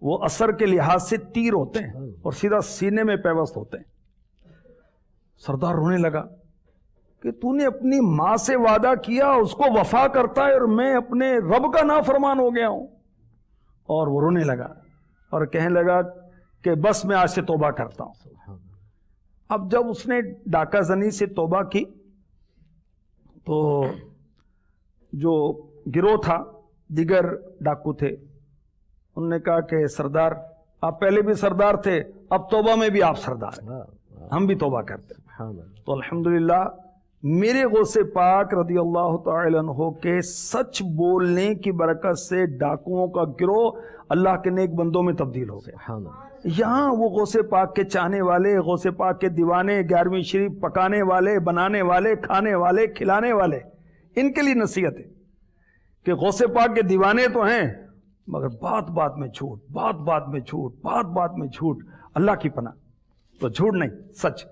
وہ اثر کے لحاظ سے تیر ہوتے ہیں اور سیدھا سینے میں پیوست ہوتے ہیں۔ سردار رونے لگا کہ تو نے اپنی ماں سے وعدہ کیا اس کو وفا کرتا ہے اور میں اپنے رب کا نافرمان ہو گیا ہوں۔ اور وہ رونے لگا اور کہنے لگا کہ بس میں آج سے توبہ کرتا ہوں۔ اب جب اس نے ڈاکہ زنی سے توبہ کی تو جو گروہ تھا، دیگر ڈاکو تھے، انہوں نے کہا کہ سردار آپ پہلے بھی سردار تھے، اب توبہ میں بھی آپ سردار ہیں، ہم بھی توبہ کرتے ہیں۔ تو الحمدللہ میرے غوث پاک رضی اللہ تعالی عنہ کے سچ بولنے کی برکت سے ڈاکوؤں کا گروہ اللہ کے نیک بندوں میں تبدیل ہو گیا۔ یہاں وہ غوث پاک کے چاہنے والے، غوث پاک کے دیوانے، 11ویں شریف پکانے والے، بنانے والے، کھانے والے، کھلانے والے، ان کے لیے نصیحت ہے کہ غوث پاک کے دیوانے تو ہیں مگر بات بات میں جھوٹ، بات بات میں جھوٹ، بات بات میں جھوٹ، اللہ کی پناہ۔ تو جھوٹ نہیں، سچ۔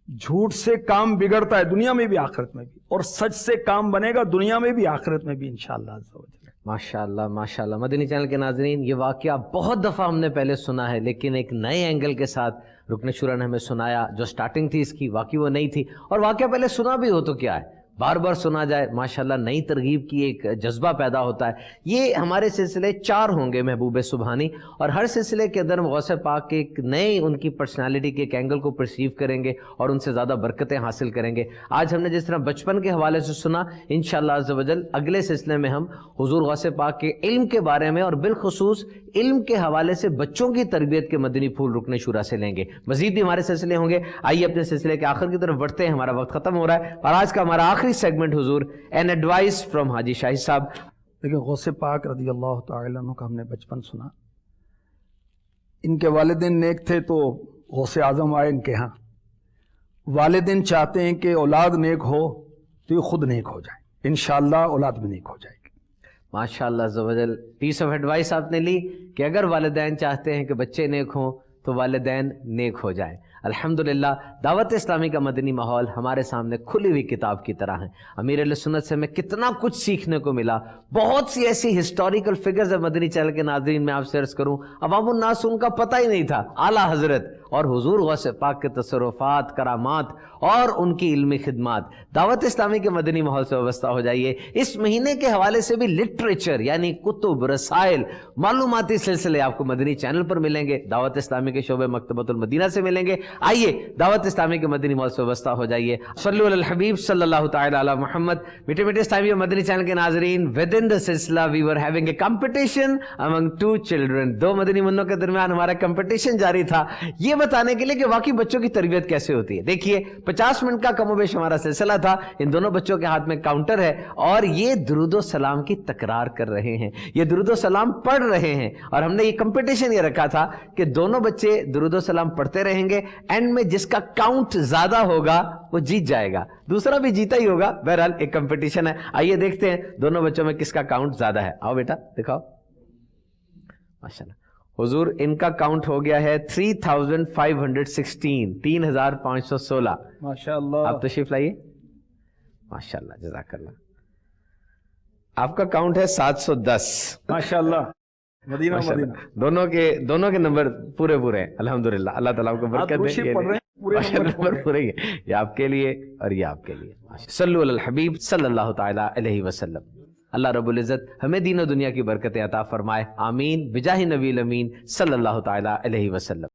جھوٹ سے کام بگڑتا ہے دنیا میں بھی آخرت میں بھی، اور سچ سے کام بنے گا دنیا میں بھی آخرت میں بھی انشاءاللہ عز و جل۔ ماشاءاللہ ماشاءاللہ۔ مدنی چینل کے ناظرین، یہ واقعہ بہت دفعہ ہم نے پہلے سنا ہے لیکن ایک نئے اینگل کے ساتھ رکن شورا نے ہمیں سنایا۔ جو سٹارٹنگ تھی اس کی واقعی وہ نہیں تھی، اور واقعہ پہلے سنا بھی ہو تو کیا ہے، بار بار سنا جائے ماشاءاللہ نئی ترغیب کی ایک جذبہ پیدا ہوتا ہے۔ یہ ہمارے سلسلے 4 ہوں گے محبوب سبحانی، اور ہر سلسلے کے اندر غوث پاک کے ایک نئے ان کی پرسنالٹی کے ایک اینگل کو پرسیو کریں گے اور ان سے زیادہ برکتیں حاصل کریں گے۔ آج ہم نے جس طرح بچپن کے حوالے سے سنا، انشاءاللہ عز و جل اگلے سلسلے میں ہم حضور غوث پاک کے علم کے بارے میں اور بالخصوص علم کے حوالے سے بچوں کی تربیت کے مدنی پھول رکن شورا سے لیں گے۔ مزید بھی ہمارے سلسلے ہوں گے۔ آئیے اپنے سلسلے کے آخر کی طرف بڑھتے ہیں، ہمارا وقت ختم ہو رہا ہے، اور آج کا ہمارا آخری سیگمنٹ حضور این ایڈوائس فرام حاجی شاہی صاحب۔ لیکن غوث پاک رضی اللہ تعالی عنہ کا ہم نے بچپن سنا، ان کے والدین نیک تھے تو غوث اعظم آئے ان کے ہاں۔ والدین چاہتے ہیں کہ اولاد نیک ہو تو یہ خود نیک ہو جائے، انشاءاللہ اولاد بھی نیک ہو جائے گی۔ ماشاءاللہ عز و جل، پیس آف ایڈوائس آپ نے لی کہ اگر والدین چاہتے ہیں کہ بچے نیک ہوں تو والدین نیک ہو جائیں۔ الحمدللہ دعوت اسلامی کا مدنی ماحول ہمارے سامنے کھلی ہوئی کتاب کی طرح ہے۔ امیر اہل سنت سے ہمیں کتنا کچھ سیکھنے کو ملا، بہت سی ایسی ہسٹوریکل فگرز ہے مدنی چینل کے ناظرین میں آپ سے عرض کروں عوام الناس ان کا پتہ ہی نہیں تھا۔ اعلیٰ حضرت اور حضور غوث پاک کے تصرفات، کرامات اور ان کی علمی خدمات۔ دعوت اسلامی کے مدنی ماحول سے وابستہ ہو جائیے۔ اس مہینے کے حوالے سے بھی لٹریچر یعنی کتب، رسائل، معلوماتی سلسلے آپ کو مدنی چینل پر ملیں گے، دعوت اسلامی کے شعبہ مکتبۃ المدینہ سے ملیں گے۔ آئیے دعوت اسلامی کے مدنی ماحول سے وابستہ ہو جائیے۔ صلو علی الحبیب صلی اللہ تعالی علی محمد۔ میٹھے میٹھے اسلامی اور مدنی چینل کے ناظرین، ود ان دا سلسلہ we were having a competition among 2 children. 2 مدنی منوں کے درمیان ہمارا کمپٹیشن جاری تھا۔ یہ بتانے کے لیے کہ واقعی بچوں کی تربیت کیسے ہوتی ہے. دیکھیے 50 منٹ کا کم و بیش ہمارا سلسلہ تھا. ان دونوں بچوں کے ہاتھ میں کاؤنٹر ہے اور یہ درود و سلام کی تکرار کر رہے ہیں, یہ درود و سلام پڑھ رہے ہیں, اور ہم نے یہ کمپٹیشن یہ رکھا تھا کہ دونوں بچے درود و سلام پڑھتے رہیں گے, اینڈ میں جس کا کاؤنٹ زیادہ ہوگا وہ جیت جائے گا, دوسرا بھی جیتا ہی ہوگا. بہرحال ایک کمپٹیشن ہے. آئیے دیکھتے ہیں دونوں بچوں میں کس کا کاؤنٹ زیادہ ہے. آؤ بیٹا دکھاؤ. ماشاءاللہ حضور ان کا کاؤنٹ ہو گیا ہے 3516, 3516. ماشاءاللہ. آپ تشریف لائیے. ماشاءاللہ جزاک اللہ. آپ کا کاؤنٹ ہے 710. ماشاءاللہ. مدینہ مدینہ. دونوں کے نمبر پورے ہیں الحمدللہ. اللہ تعالیٰ آپ کو برکت دے. نمبر پورے ہیں, یہ آپ کے لیے اور یہ آپ کے لیے. صلو علی الحبیب صلی اللہ تعالی علیہ وسلم. اللہ رب العزت ہمیں دین و دنیا کی برکتیں عطا فرمائے. آمین بجاہ نبی الامین صلی اللہ تعالی علیہ وسلم.